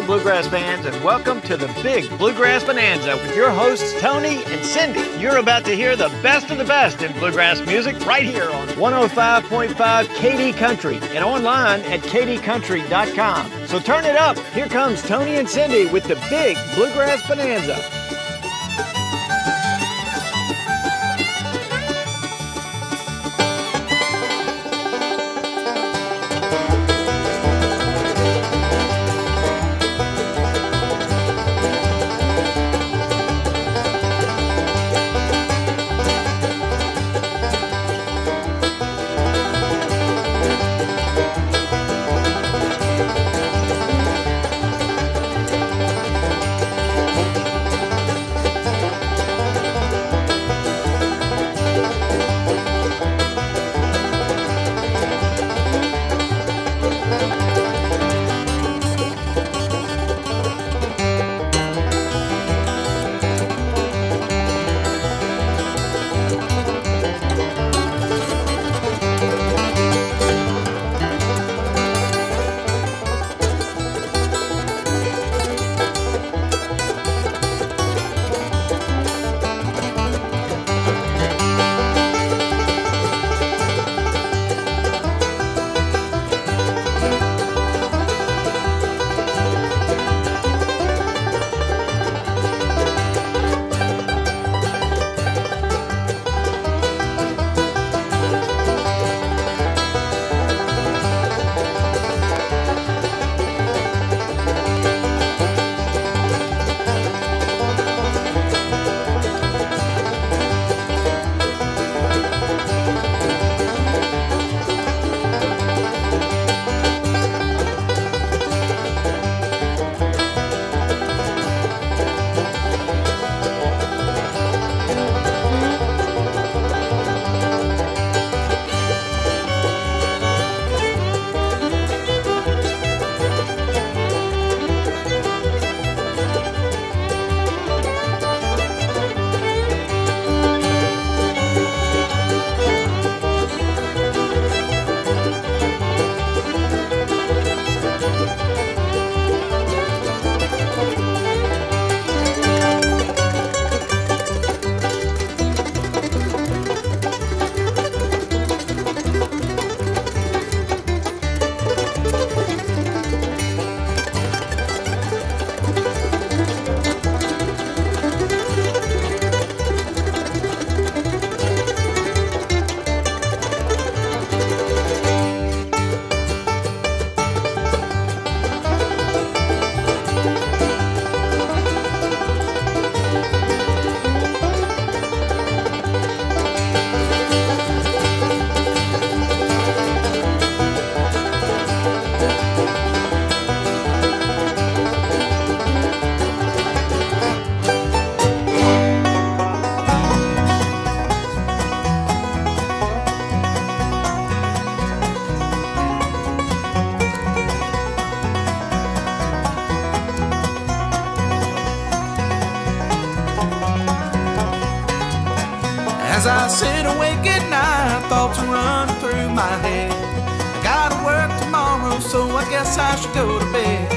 bluegrass fans, and welcome to the Big Bluegrass Bonanza with your hosts, Tony and Cindy. You're about to hear the best of the best in bluegrass music right here on 105.5 KD Country and online at kdcountry.com. So turn it up. Here comes Tony and Cindy with the Big Bluegrass Bonanza. As I sit awake at night, thoughts are running through my head. I gotta work tomorrow, so I guess I should go to bed.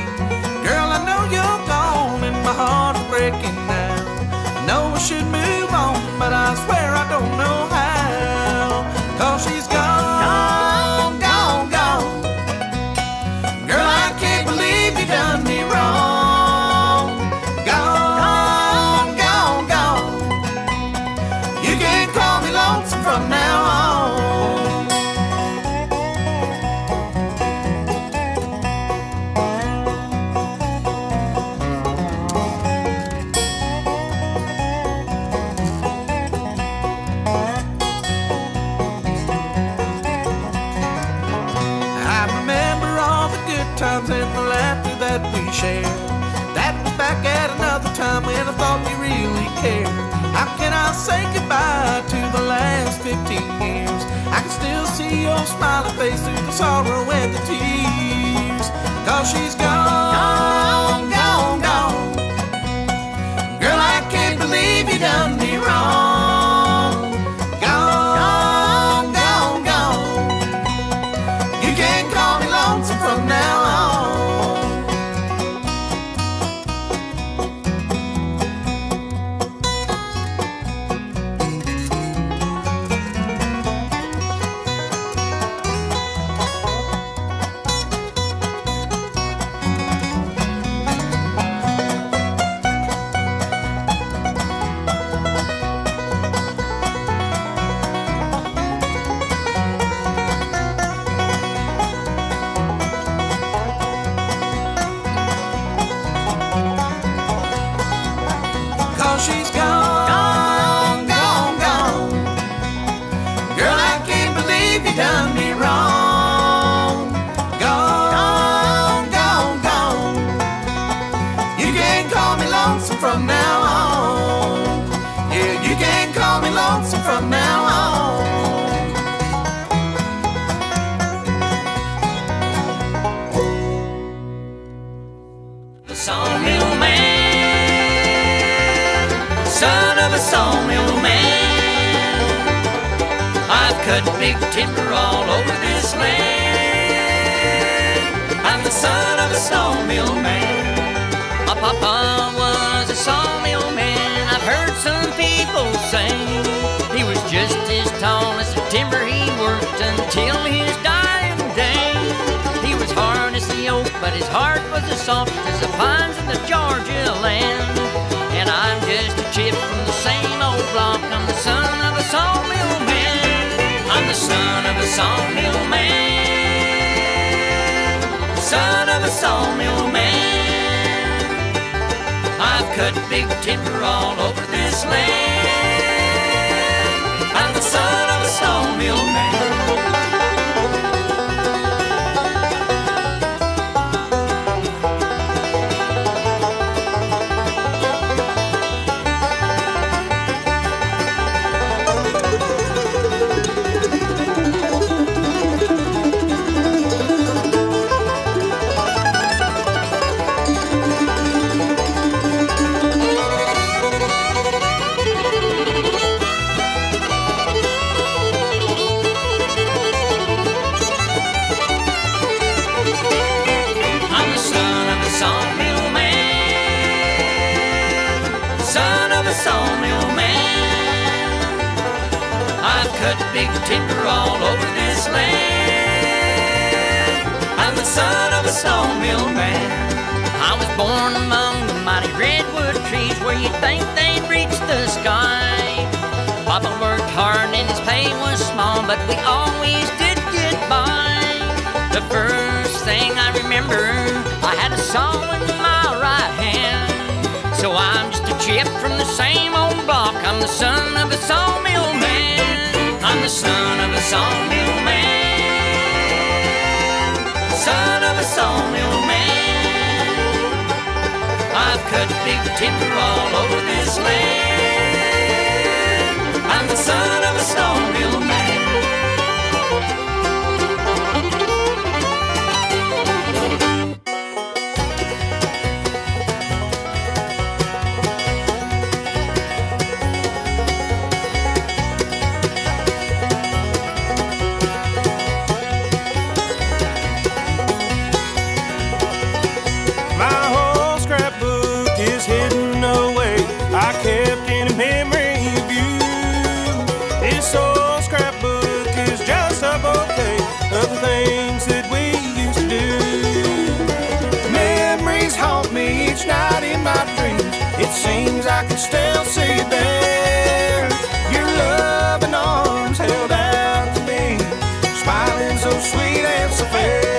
Girl, I know you're gone and my heart's breaking now. I know I should move on, but I swear I don't know how. 'Cause she's gone, gone, gone. Girl, I can't believe you done me wrong. Gone, gone, gone. You can't call me lonesome from now on. I remember all the good times and the laughter that we shared. That was back at another time when I thought you really cared. How can I say goodbye to the last 15 years? I can still see your smiling face through the sorrow and the tears. 'Cause she's gone, gone, gone. Girl, I can't believe you done me wrong. Gone, gone, gone. You can't call me lonesome from now on. she's gone, gone, gone. Girl, I can't believe you done me wrong. Gone, gone, gone. You can't call me lonesome from now on. Yeah, you can't call me lonesome from now on. The sawmill man, son of a sawmill man. I've cut big timber all over this land. I'm the son of a sawmill man. My papa was a sawmill man. I've heard some people say he was just as tall as the timber he worked until his dying day. He was hard as the oak, but his heart was as soft as the pines in the Georgia land. And I'm just a chip from the same old block. I'm the son of a sawmill man. I'm the son of a sawmill man. Son of a sawmill man. I've cut big timber all over this land. I'm the son of a sawmill man. Sawmill man, I've cut big timber all over this land. I'm the son of a sawmill man. I was born among the mighty redwood trees where you'd think they'd reach the sky. Papa worked hard and his pay was small, but we always did get by. The first thing I remember, I had a saw in my right hand. So I'm just a chip from the same old block. I'm the son of a sawmill man. I'm the son of a sawmill man. Son of a sawmill man. I've cut big timber all over this land. I'm the son of a sawmill man. Seems I can still see you there. Your loving arms held out to me, smiling so sweet and so fair.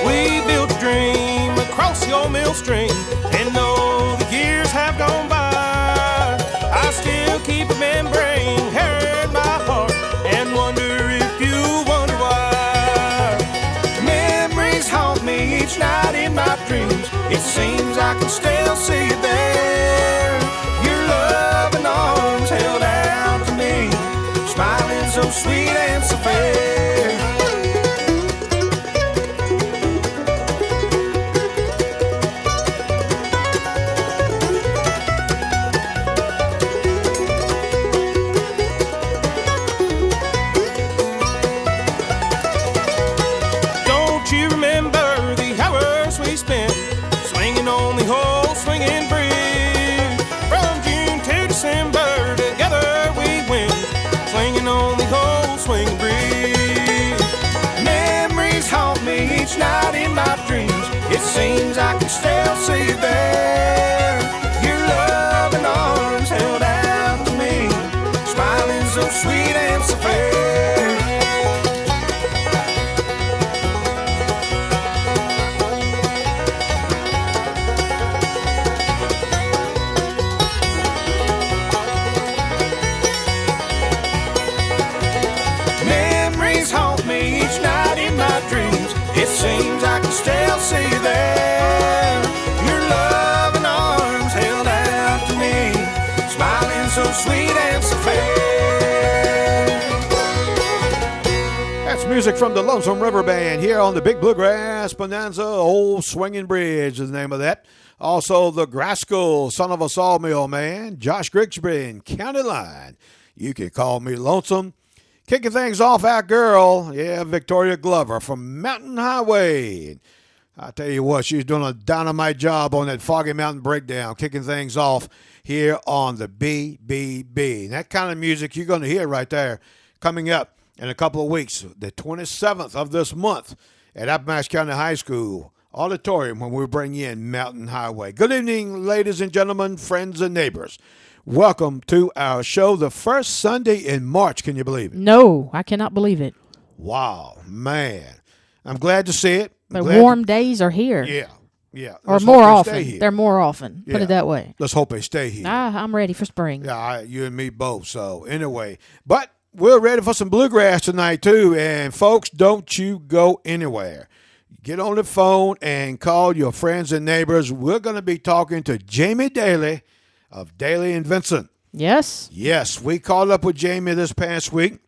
We built a dream across your mill stream. It seems I can still see you there. Your loving arms held out to me, smiling so sweet and so fair. Don't you remember the hours we spent swinging on the whole swinging bridge? From June to December, together we went, swinging on the whole swinging bridge. Memories haunt me each night in my dreams. It seems I can still see you there. Your music from the Lonesome River Band here on the Big Bluegrass Bonanza. Old Swinging Bridge is the name of that. Also, the Graskell, Son of a Sawmill Man, Josh Grigsby and County Line. You can call me Lonesome. Kicking things off, our girl, Victoria Glover from Mountain Highway. I tell you what, she's doing a dynamite job on that Foggy Mountain Breakdown, kicking things off here on the BBB. And that kind of music you're going to hear right there coming up in a couple of weeks, the 27th of this month at Appomattox County High School Auditorium when we bring in Mountain Highway. Good evening, ladies and gentlemen, friends and neighbors. Welcome to our show, the first Sunday in March. Can you believe it? No, I cannot believe it. Wow, man. I'm glad to see it. The warm days are here. Yeah. Or more often. They're more often. Put it that way. Let's hope they stay here. I'm ready for spring. Yeah, you and me both. So, anyway. But we're ready for some bluegrass tonight, too. And, folks, don't you go anywhere. Get on the phone and call your friends and neighbors. We're going to be talking to Jamie Dailey of Dailey and Vincent. Yes? Yes. We called up with Jamie this past week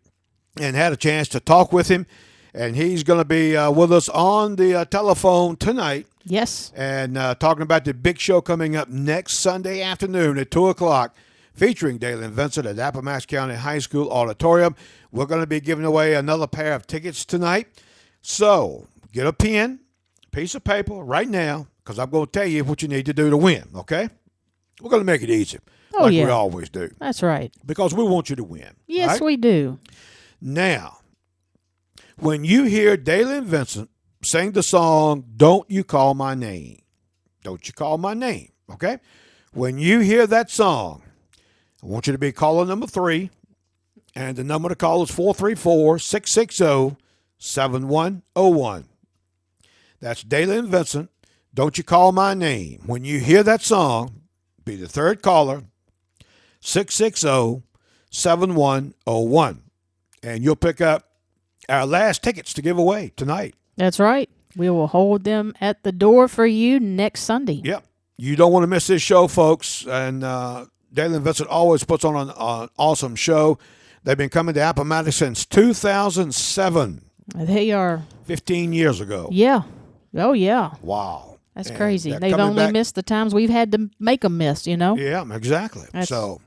and had a chance to talk with him. And he's going to be with us on the telephone tonight. Yes. And talking about the big show coming up next Sunday afternoon at 2 o'clock, featuring Dailey and Vincent at Appomattox County High School Auditorium. We're going to be giving away another pair of tickets tonight. So get a pen, piece of paper right now, because I'm going to tell you what you need to do to win, okay? We're going to make it easy, like we always do. That's right. Because we want you to win. Yes, right? we do. Now, when you hear Dailey and Vincent sing the song, Don't You Call My Name, Don't You Call My Name, okay? When you hear that song, I want you to be caller number 3, and the number to call is 434-660-7101. That's Dailey and Vincent, Don't You Call My Name. When you hear that song, be the third caller, 660-7101, and you'll pick up our last tickets to give away tonight. That's right. We will hold them at the door for you next Sunday. Yep. You don't want to miss this show, folks. And Dailey and Vincent always puts on an awesome show. They've been coming to Appomattox since 2007. They are. 15 years ago. Yeah. Oh, yeah. Wow. That's crazy. They've only missed the times we've had to make them miss, you know? Yeah, exactly. So,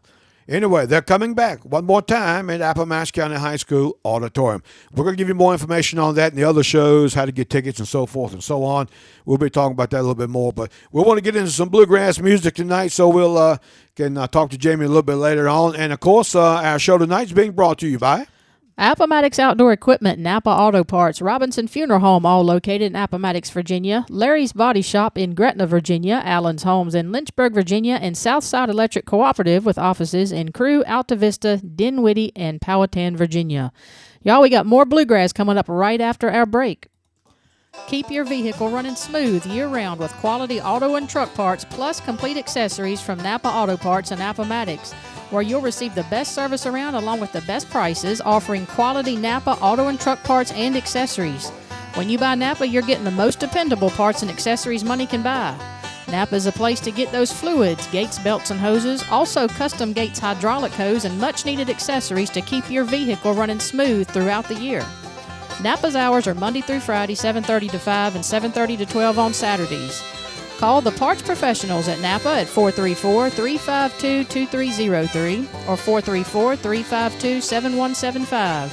anyway, they're coming back one more time at Appomattox County High School Auditorium. We're going to give you more information on that and the other shows, how to get tickets and so forth and so on. We'll be talking about that a little bit more. But we want to get into some bluegrass music tonight, so we'll can talk to Jamie a little bit later on. And, of course, our show tonight is being brought to you by Appomattox Outdoor Equipment, Napa Auto Parts, Robinson Funeral Home, all located in Appomattox, Virginia, Larry's Body Shop in Gretna, Virginia, Allen's Homes in Lynchburg, Virginia, and Southside Electric Cooperative with offices in Crew, Alta Vista, Dinwiddie, and Powhatan, Virginia. Y'all, we got more bluegrass coming up right after our break. Keep your vehicle running smooth year-round with quality auto and truck parts, plus complete accessories from Napa Auto Parts and Appomattox, where you'll receive the best service around along with the best prices, offering quality Napa auto and truck parts and accessories. When you buy Napa, you're getting the most dependable parts and accessories money can buy. Napa is a place to get those fluids, gates, belts, and hoses, also custom gates hydraulic hose, and much-needed accessories to keep your vehicle running smooth throughout the year. Napa's hours are Monday through Friday, 7:30 to 5 and 7:30 to 12 on Saturdays. Call the parts professionals at Napa at 434-352-2303 or 434-352-7175.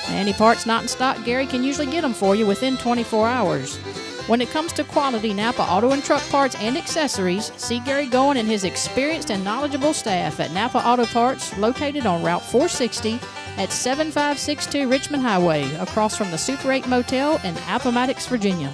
Any parts not in stock, Gary can usually get them for you within 24 hours. When it comes to quality Napa auto and truck parts and accessories, see Gary Goen and his experienced and knowledgeable staff at Napa Auto Parts, located on Route 460 at 7562 Richmond Highway, across from the Super 8 Motel in Appomattox, Virginia.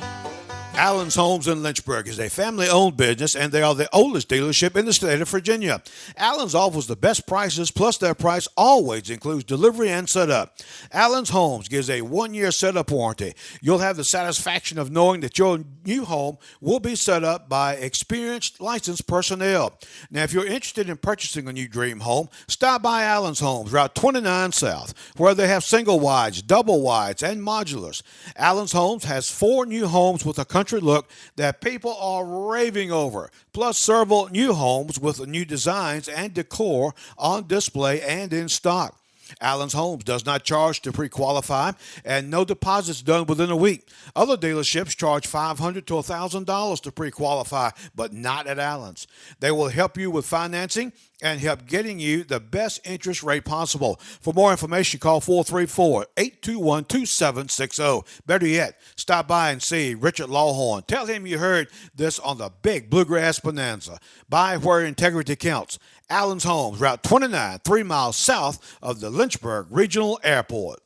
Allen's Homes in Lynchburg is a family-owned business, and they are the oldest dealership in the state of Virginia. Allen's offers the best prices, plus their price always includes delivery and setup. Allen's Homes gives a 1-year setup warranty. You'll have the satisfaction of knowing that your new home will be set up by experienced, licensed personnel. Now, if you're interested in purchasing a new dream home, stop by Allen's Homes, Route 29 South, where they have single wides, double wides, and modulars. Allen's Homes has 4 new homes with a country look that people are raving over, plus several new homes with new designs and decor on display and in stock. Allen's Homes does not charge to pre-qualify, and no deposits done within a week. Other dealerships charge $500 to $1,000 to pre-qualify, but not at Allen's. They will help you with financing and help getting you the best interest rate possible. For more information, call 434-821-2760. Better yet, stop by and see Richard Lawhorn. Tell him you heard this on the Big Bluegrass Bonanza. Buy where integrity counts. Allen's Homes, Route 29, 3 miles south of the Lynchburg Regional Airport.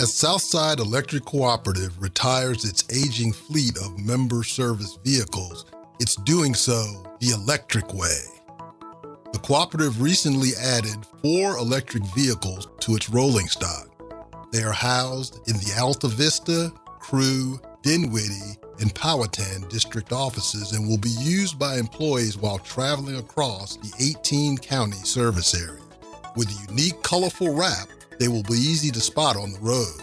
As Southside Electric Cooperative retires its aging fleet of member service vehicles, it's doing so the electric way. The cooperative recently added 4 electric vehicles to its rolling stock. They are housed in the Alta Vista, Crew, Dinwiddie, and Powhatan district offices and will be used by employees while traveling across the 18-county service area. With a unique, colorful wrap, they will be easy to spot on the road.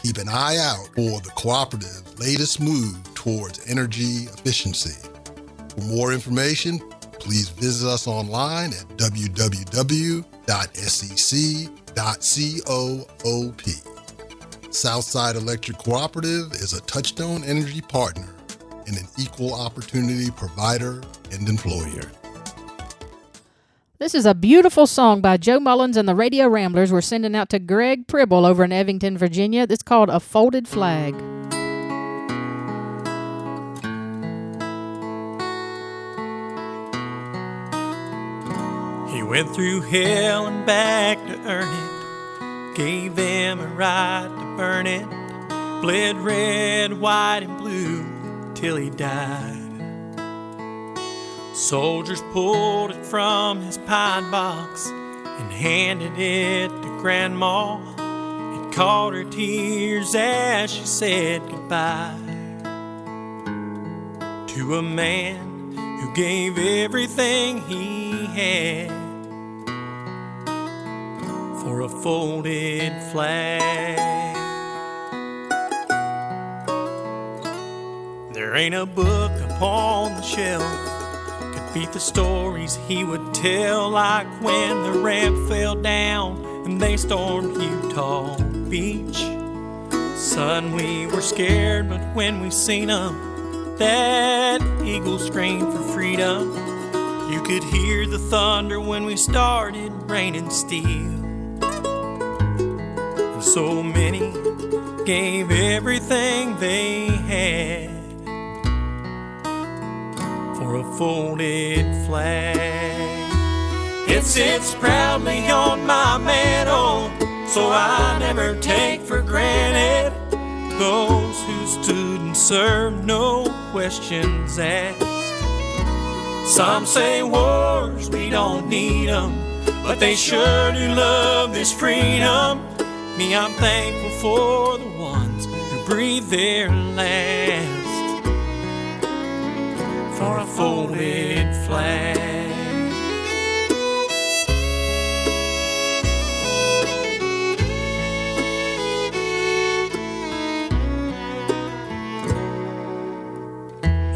Keep an eye out for the cooperative's latest move towards energy efficiency. For more information, please visit us online at www.sec.coop. Southside Electric Cooperative is a Touchstone Energy partner and an equal opportunity provider and employer. This is a beautiful song by Joe Mullins and the Radio Ramblers. We're sending out to Greg Pribble over in Evington, Virginia. It's called A Folded Flag. He went through hell and back to earn it, gave them a right to burn it, bled red, white, and blue till he died. Soldiers pulled it from his pine box and handed it to Grandma. It caught her tears as she said goodbye to a man who gave everything he had for a folded flag. There ain't a book upon the shelf could beat the stories he would tell, like when the ramp fell down and they stormed Utah Beach. Son, we were scared, but when we seen 'em, that eagle screamed for freedom. You could hear the thunder when we started raining steel. And so many gave everything they had for a folded flag. It sits proudly on my mantle, so I never take for granted those who stood and served, no questions asked. Some say wars, we don't need 'em, but they sure do love this freedom. Me, I'm thankful for the ones who breathe their last for a folded flag.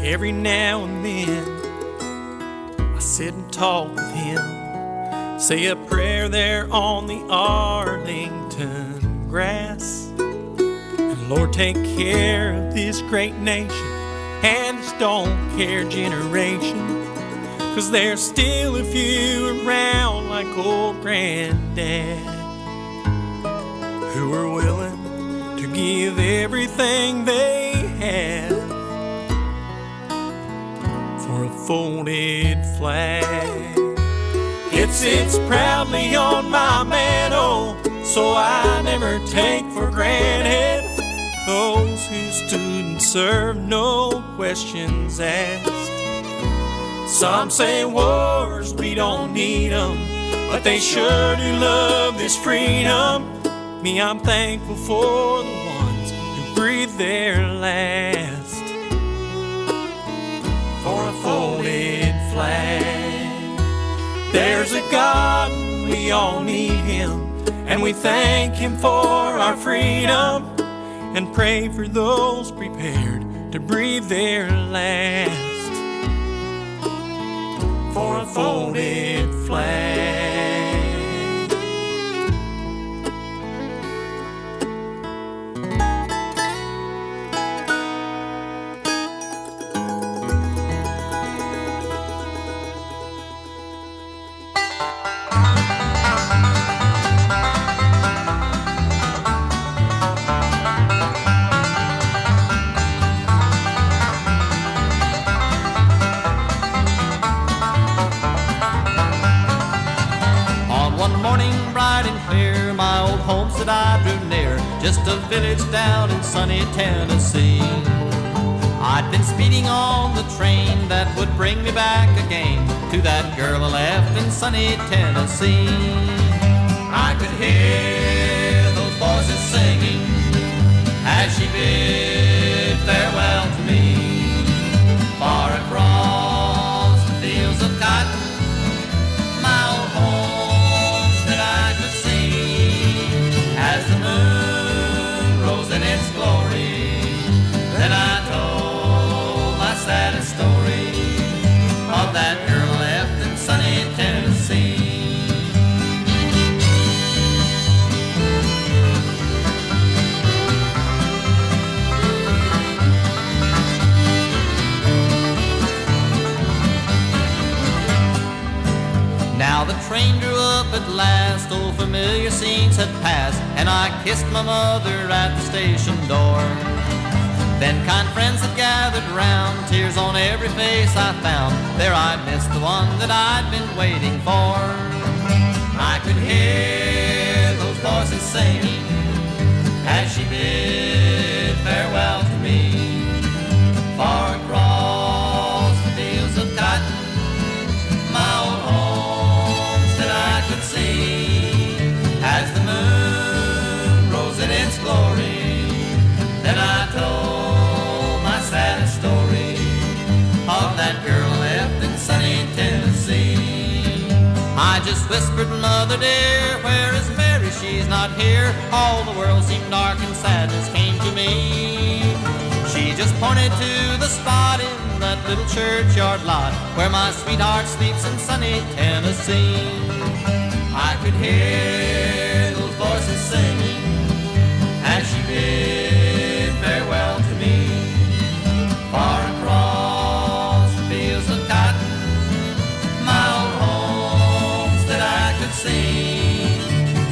Every now and then I sit and talk with him, say a prayer there on the Arlington grass. And Lord, take care of this great nation and this don't care generation, 'cause there's still a few around like old Granddad who are willing to give everything they have for a folded flag. It sits proudly on my mantle, so I never take for granted those who stood and served, no questions asked. Some say wars, we don't need 'em, but they sure do love this freedom. Me, I'm thankful for the ones who breathe their last for a folded flag. There's a God, we all need him, and we thank him for our freedom, and pray for those prepared to breathe their last for a folded flag. homestead I drew near, just a village down in sunny Tennessee. I'd been speeding on the train that would bring me back again to that girl I left in sunny Tennessee. I could hear those voices singing as she bid farewell to me. Far across the fields of cotton, my old homestead I could see as the moon rose in its glory. Then I told my saddest story of that girl left in sunny Tennessee. Now the train drew up at last, old familiar scenes had passed, and I kissed my mother at the station door. Then kind friends had gathered round, tears on every face I found. There I missed the one that I'd been waiting for. I could hear those voices singing as she bid farewell to me. Far across the fields of cotton, my old homestead I could see as the moon rose in its glory. Then I told my saddest story of that girl left in sunny Tennessee. I just whispered, Mother dear, where is Mary? She's not here. All the world seemed dark and sadness came to me. She just pointed to the spot in that little churchyard lot where my sweetheart sleeps in sunny Tennessee. I could hear those voices singing as she bid farewell to me. Far across the fields of cotton, my old homestead I could see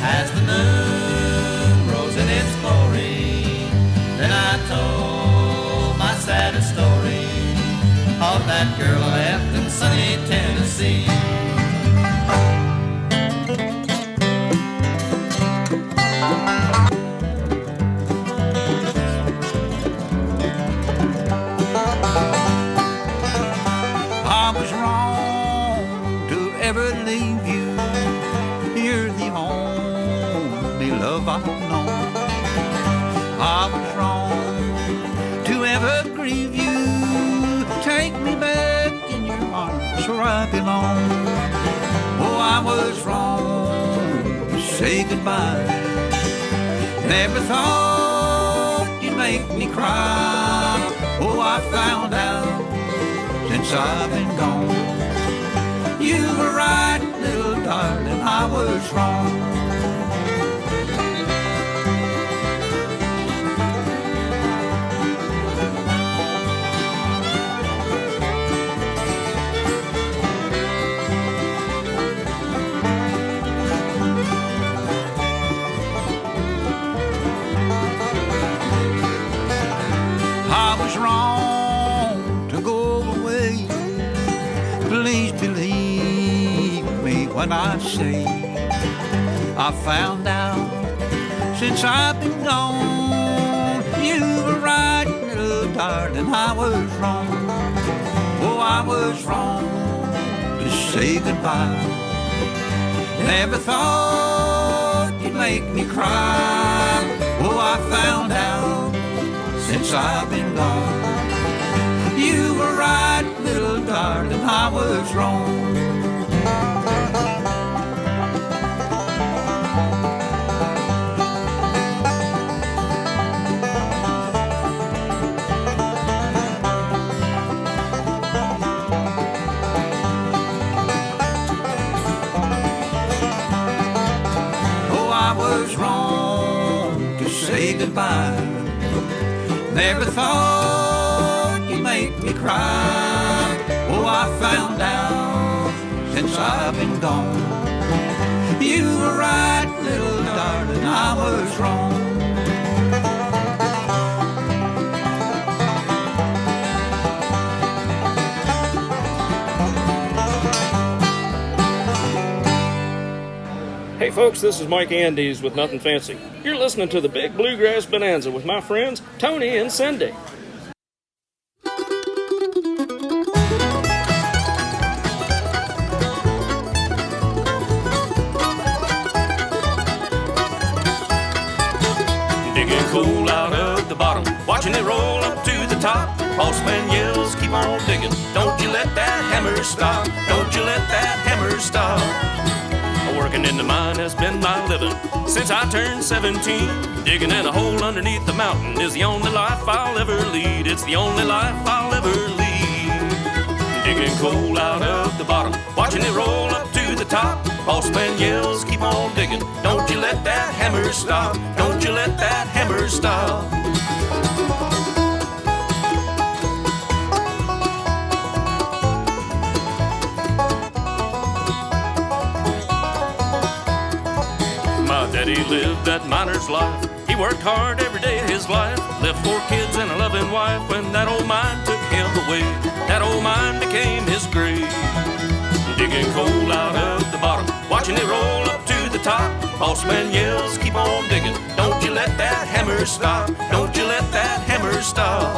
as the moon rose in its glory. Then I told my saddest story of that girl I left in sunny Tennessee. I was wrong to ever leave you. You're the only love I've known. I was wrong to ever grieve you. Take me back in your arms where I belong. Oh, I was wrong to say goodbye. Never thought you'd make me cry. Oh, I found out since I've been gone. You were right, little darling, I was wrong. I was wrong to go away. Please believe me when I say I found out since I've been gone. You were right, little darling, I was wrong. Oh, I was wrong to say goodbye. Never thought you'd make me cry. Oh, I found out since I've been gone. You were right, little darling, I was wrong. Oh, I was wrong to say goodbye. Never thought you'd make me cry. Oh, I found out since I've been gone. You were right, little darling, I was wrong. Hey folks, this is Mike Andes with Nothing Fancy. You're listening to the Big Bluegrass Bonanza with my friends Tony and Cindy. Digging coal out of the bottom, watching it roll up to the top. Boss man yells, keep on digging. Don't you let that hammer stop. Don't you let that hammer stop. Working in the mine has been my living since I turned 17. Digging in a hole underneath the mountain is the only life I'll ever lead. It's the only life I'll ever lead. Digging coal out of the bottom, watching it roll up to the top. Boss man yells, keep on digging. Don't you let that hammer stop. Don't you let that hammer stop. Daddy lived that miner's life. He worked hard every day of his life. Left 4 kids and a loving wife when that old mine took him away. That old mine became his grave. Digging coal out of the bottom, watching it roll up to the top. Boss man yells, keep on digging. Don't you let that hammer stop. Don't you let that hammer stop.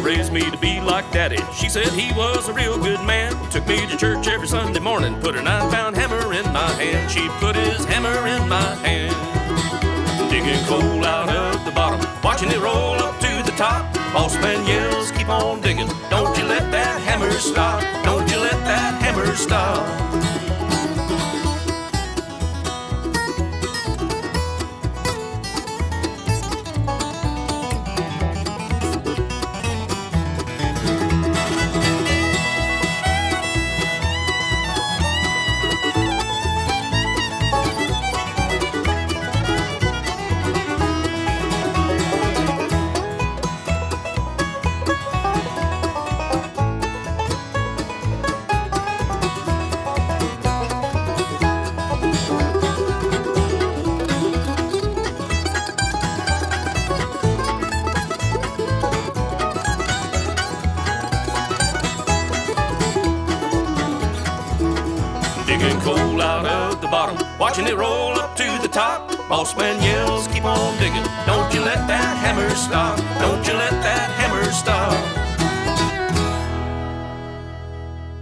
Raised me to be like Daddy. She said he was a real good man. Took me to church every Sunday morning. Put her 9-pound hammer in my hand. She put his hammer in my hand. Digging coal out of the bottom, watching it roll up to the top. Boss man yells, keep on digging. Don't you let that hammer stop. Don't you let that hammer stop. Watching it roll up to the top. Boss man yells, keep on digging. Don't you let that hammer stop. Don't you let that hammer stop.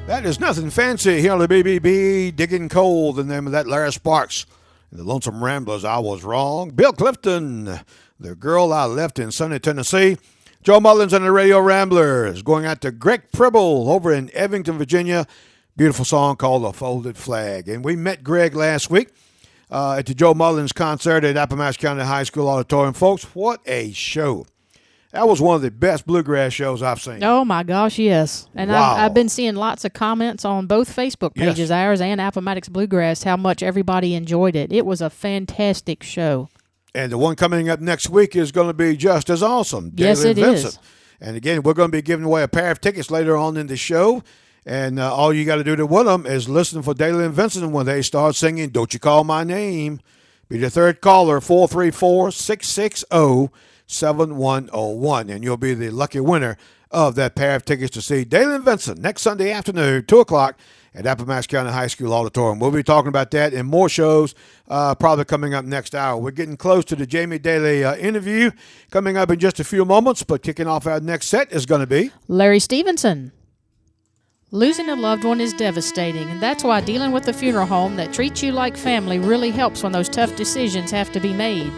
That is Nothing Fancy here on the BBB. Digging Coal, the name of that. Larry Sparks and the Lonesome Ramblers, I Was Wrong. Bill Clifton, The Girl I Left in Sunny, Tennessee. Joe Mullins and the Radio Ramblers, going out to Greg Pribble over in Evington, Virginia. Beautiful song called A Folded Flag. And we met Greg last week at the Joe Mullins concert at Appomattox County High School Auditorium. Folks, what a show. That was one of the best bluegrass shows I've seen. Oh, my gosh, yes. And wow. I've been seeing lots of comments on both Facebook pages, ours and Appomattox Bluegrass, how much everybody enjoyed it. It was a fantastic show. And the one coming up next week is going to be just as awesome. Yes, Dailey it Vincent. is. And again, we're going to be giving away a pair of tickets later on in the show. And all you got to do to win them is listen for Dailey and Vincent when they start singing Don't You Call My Name. Be the third caller, 434-660-7101. And you'll be the lucky winner of that pair of tickets to see Dailey and Vincent next Sunday afternoon, 2 o'clock at Appomattox County High School Auditorium. We'll be talking about that and more shows probably coming up next hour. We're getting close to the Jamie Dailey interview coming up in just a few moments, but kicking off our next set is going to be Larry Stevenson. Losing a loved one is devastating, and that's why dealing with a funeral home that treats you like family really helps when those tough decisions have to be made.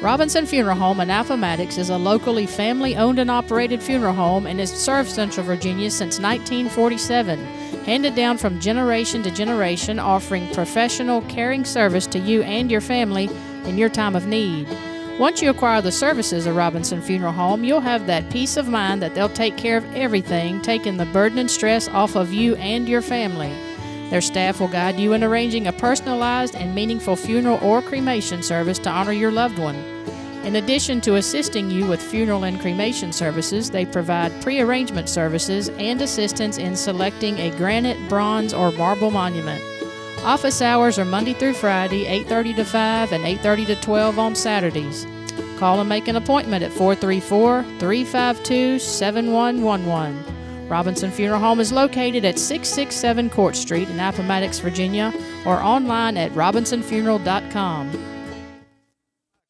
Robinson Funeral Home in Appomattox is a locally family-owned and operated funeral home and has served Central Virginia since 1947, handed down from generation to generation, offering professional, caring service to you and your family in your time of need. Once you acquire the services of Robinson Funeral Home, you'll have that peace of mind that they'll take care of everything, taking the burden and stress off of you and your family. Their staff will guide you in arranging a personalized and meaningful funeral or cremation service to honor your loved one. In addition to assisting you with funeral and cremation services, they provide pre-arrangement services and assistance in selecting a granite, bronze, or marble monument. Office hours are Monday through Friday, 8:30 to 5 and 8:30 to 12 on Saturdays. Call and make an appointment at 434-352-7111. Robinson Funeral Home is located at 667 Court Street in Appomattox, Virginia, or online at robinsonfuneral.com.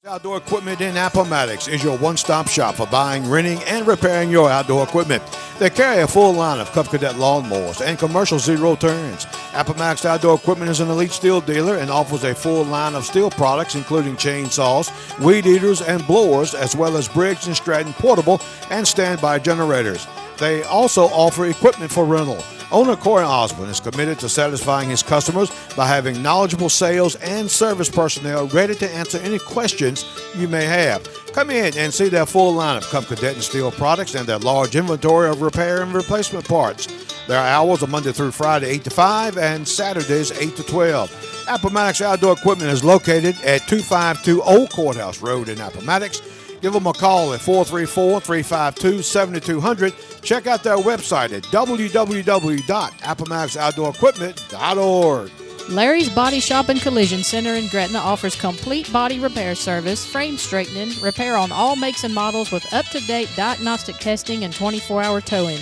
Outdoor Equipment in Appomattox is your one-stop shop for buying, renting, and repairing your outdoor equipment. They carry a full line of Cub Cadet lawnmowers and commercial zero turns. Appomattox Outdoor Equipment is an elite steel dealer and offers a full line of steel products, including chainsaws, weed eaters, and blowers, as well as Briggs & Stratton portable and standby generators. They also offer equipment for rental. Owner Corey Osborne is committed to satisfying his customers by having knowledgeable sales and service personnel ready to answer any questions you may have. Come in and see their full line of Cub Cadet and steel products and their large inventory of repair and replacement parts. Their hours are Monday through Friday, 8 to 5, and Saturdays, 8 to 12. Appomattox Outdoor Equipment is located at 252 Old Courthouse Road in Appomattox. Give them a call at 434-352-7200. Check out their website at www.appomattoxoutdoorequipment.org. Larry's Body Shop and Collision Center in Gretna offers complete body repair service, frame straightening, repair on all makes and models with up-to-date diagnostic testing and 24-hour towing.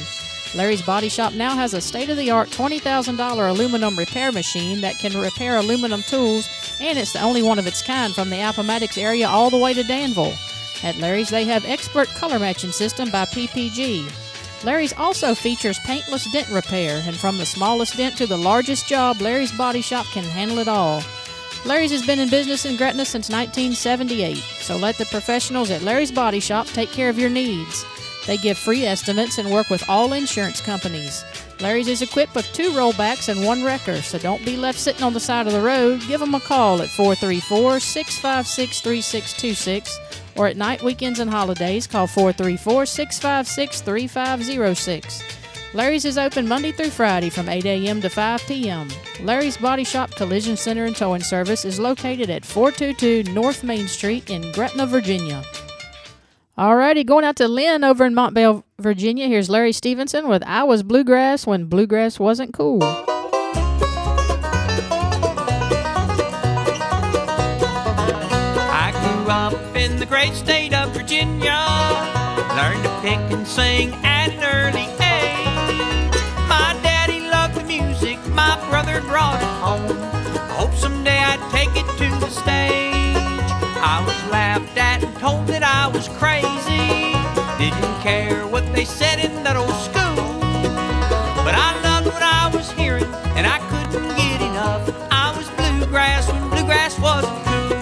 Larry's Body Shop now has a state-of-the-art $20,000 aluminum repair machine that can repair aluminum tools, and it's the only one of its kind from the Appomattox area all the way to Danville. At Larry's, they have expert color matching system by PPG. Larry's also features paintless dent repair, and from the smallest dent to the largest job, Larry's Body Shop can handle it all. Larry's has been in business in Gretna since 1978, so let the professionals at Larry's Body Shop take care of your needs. They give free estimates and work with all insurance companies. Larry's is equipped with 2 rollbacks and 1 wrecker, so don't be left sitting on the side of the road. Give them a call at 434-656-3626, or at night, weekends, and holidays, call 434-656-3506. Larry's is open Monday through Friday from 8 a.m. to 5 p.m. Larry's Body Shop Collision Center and Towing Service is located at 422 North Main Street in Gretna, Virginia. Alrighty, going out to Lynn over in Montvale, Virginia. Here's Larry Stevenson with I Was Bluegrass When Bluegrass Wasn't Cool. I grew up in the great state of Virginia, learned to pick and sing at an early age. My daddy loved the music, my brother brought it home. I hope someday I'd take it to the stage. I was laughed at and told that I was crazy, didn't care what they said in that old school. But I loved what I was hearing and I couldn't get enough. I was bluegrass when bluegrass wasn't cool.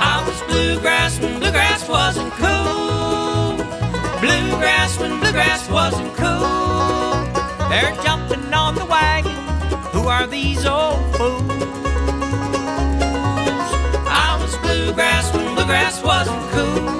I was bluegrass when bluegrass wasn't cool. Bluegrass when bluegrass wasn't cool. They're jumping on the wagon, who are these old fools? I was bluegrass when bluegrass wasn't cool.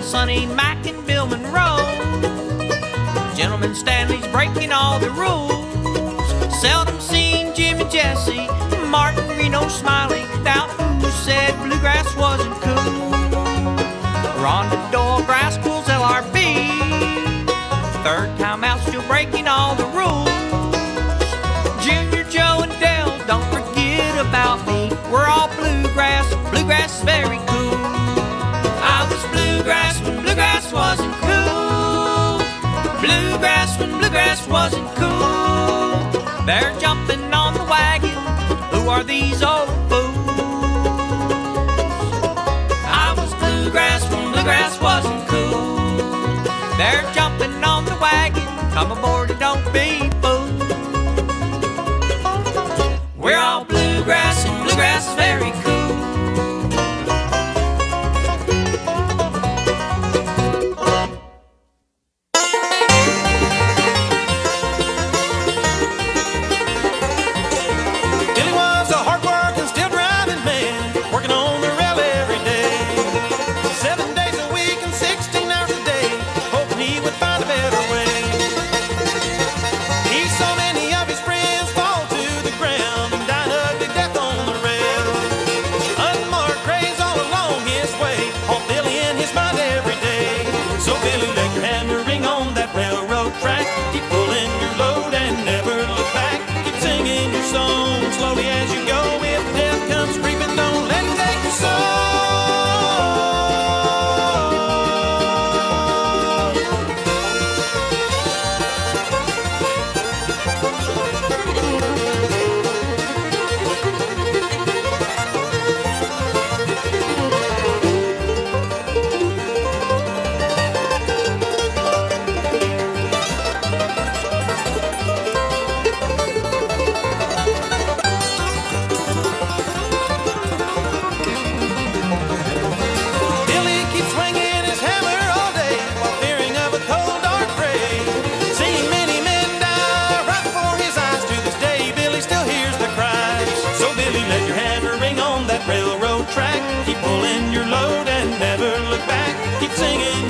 Sonny Mac and Bill Monroe, Gentleman Stanley's breaking all the rules. Seldom seen Jimmy Jesse, Martin Reno Smiley. Now who said bluegrass wasn't cool? Rhonda Doyle, Graskell's LRB, third time out still breaking all the rules. Junior, Joe, and Dale, don't forget about me. We're all bluegrass, bluegrass is very cool. I was bluegrass when bluegrass wasn't cool. Bluegrass when bluegrass wasn't cool. They're jumping on the wagon, who are these old fools? I was bluegrass when bluegrass wasn't cool. They're jumping on the wagon, come aboard and don't be fooled. We're all bluegrass and bluegrass is very cool. Billy was a hard-working, still driving man, working on the slowly as you go. If death comes creeping, don't let it take your soul.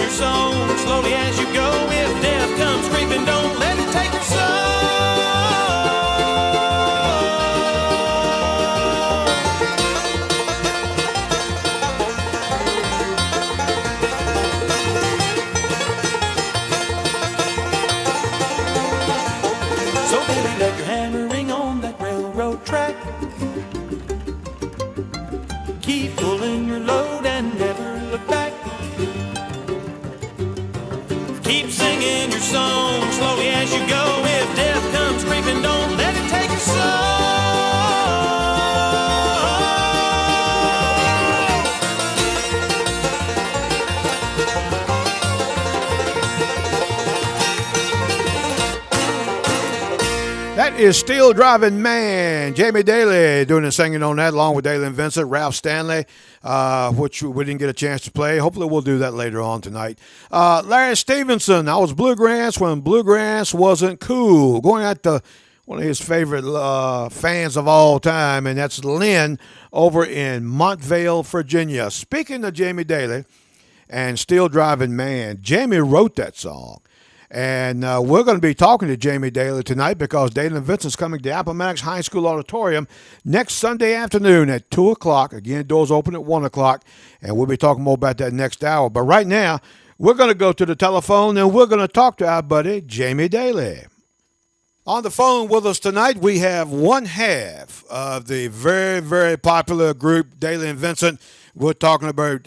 Song slowly as you go. If death comes creeping, don't let it take your soul. So baby, let your hammer ring on that railroad track. Keep pulling your load and never look back. Keep singing your song slowly as you go. If death comes creeping, don't let it take your soul. That is Still Driving Man. Jamie Dailey doing the singing on that, along with Dailey and Vincent, Ralph Stanley, which we didn't get a chance to play. Hopefully we'll do that later on tonight. Larry Stevenson, I was bluegrass when bluegrass wasn't cool. Going out to one of his favorite fans of all time, and that's Lynn over in Montvale, Virginia. Speaking of Jamie Dailey and Still Driving Man, Jamie wrote that song. And we're going to be talking to Jamie Dailey tonight because Dailey and Vincent's coming to Appomattox High School Auditorium next Sunday afternoon at 2 o'clock. Again, doors open at 1 o'clock, and we'll be talking more about that next hour. But right now, we're going to go to the telephone, and we're going to talk to our buddy, Jamie Dailey. On the phone with us tonight, we have one half of the very, very popular group, Dailey and Vincent. We're talking about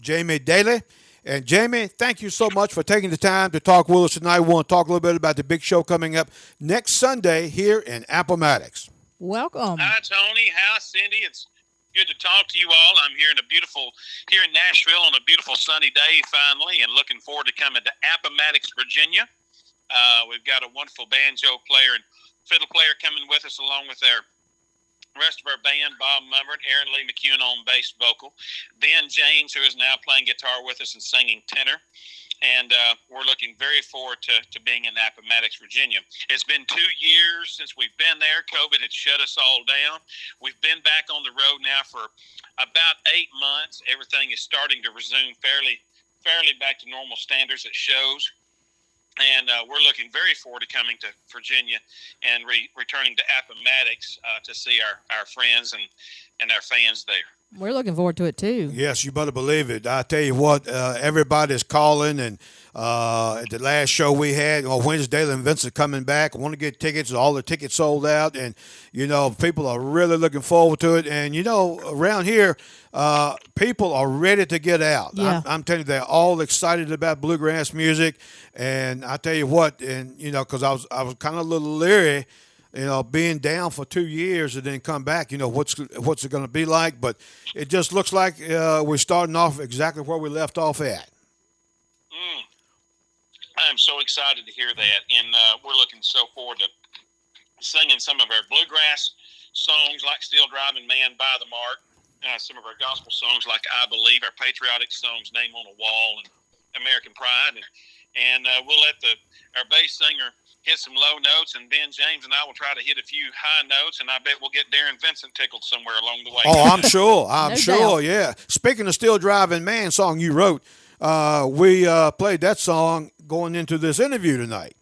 Jamie Dailey. And Jamie, thank you so much for taking the time to talk with us tonight. We want to talk a little bit about the big show coming up next Sunday here in Appomattox. Welcome. Hi, Tony. Hi, Cindy. It's good to talk to you all. I'm here in Nashville on a beautiful sunny day finally, and looking forward to coming to Appomattox, Virginia. We've got a wonderful banjo player and fiddle player coming with us, along with their rest of our band, Bob Mummert, Aaron Lee McCune on bass vocal, Ben James, who is now playing guitar with us and singing tenor. And we're looking very forward to being in Appomattox, Virginia. It's been 2 years since we've been there. COVID had shut us all down. We've been back on the road now for about 8 months. Everything is starting to resume fairly back to normal standards at shows. And we're looking very forward to coming to Virginia and returning to Appomattox to see our friends and our fans there. We're looking forward to it, too. Yes, you better believe it. I tell you what, everybody's calling, and at the last show we had on Wednesday, Dailey and Vincent coming back. I want to get tickets. All the tickets sold out, and, people are really looking forward to it. And, around here, people are ready to get out. Yeah. I'm telling you, they're all excited about bluegrass music. And I tell you what, and, because I was kind of a little leery, being down for 2 years and then come back, what's it going to be like? But it just looks like we're starting off exactly where we left off at. I'm so excited to hear that, and we're looking so forward to singing some of our bluegrass songs like Still Driving Man, By the Mark, some of our gospel songs like I Believe, our patriotic songs, Name on a Wall, and American Pride, and we'll let our bass singer hit some low notes, and Ben James and I will try to hit a few high notes, and I bet we'll get Darren Vincent tickled somewhere along the way. Oh, I'm sure. I'm No sure, doubt. yeah. Speaking of Still Driving Man song you wrote, we played that song going into this interview tonight.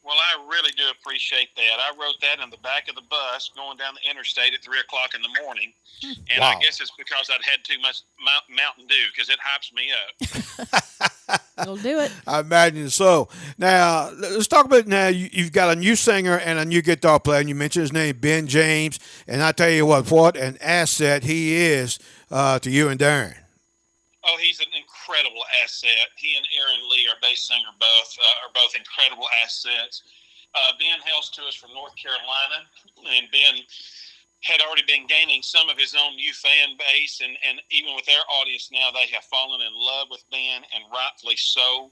Well, I really do appreciate that. I wrote that in the back of the bus going down the interstate at 3 o'clock in the morning, and Wow. I guess it's because I'd had too much Mountain Dew because it hypes me up. It'll do it. I imagine so. Now, let's talk about now. You've got a new singer and a new guitar player, and you mentioned his name, Ben James. And I tell you what an asset he is to you and Darren. Oh, he's an incredible asset. He and Aaron Lee, our bass singer, are both incredible assets. Ben hails to us from North Carolina, and Ben had already been gaining some of his own new fan base, and even with their audience now, they have fallen in love with Ben, and rightfully so.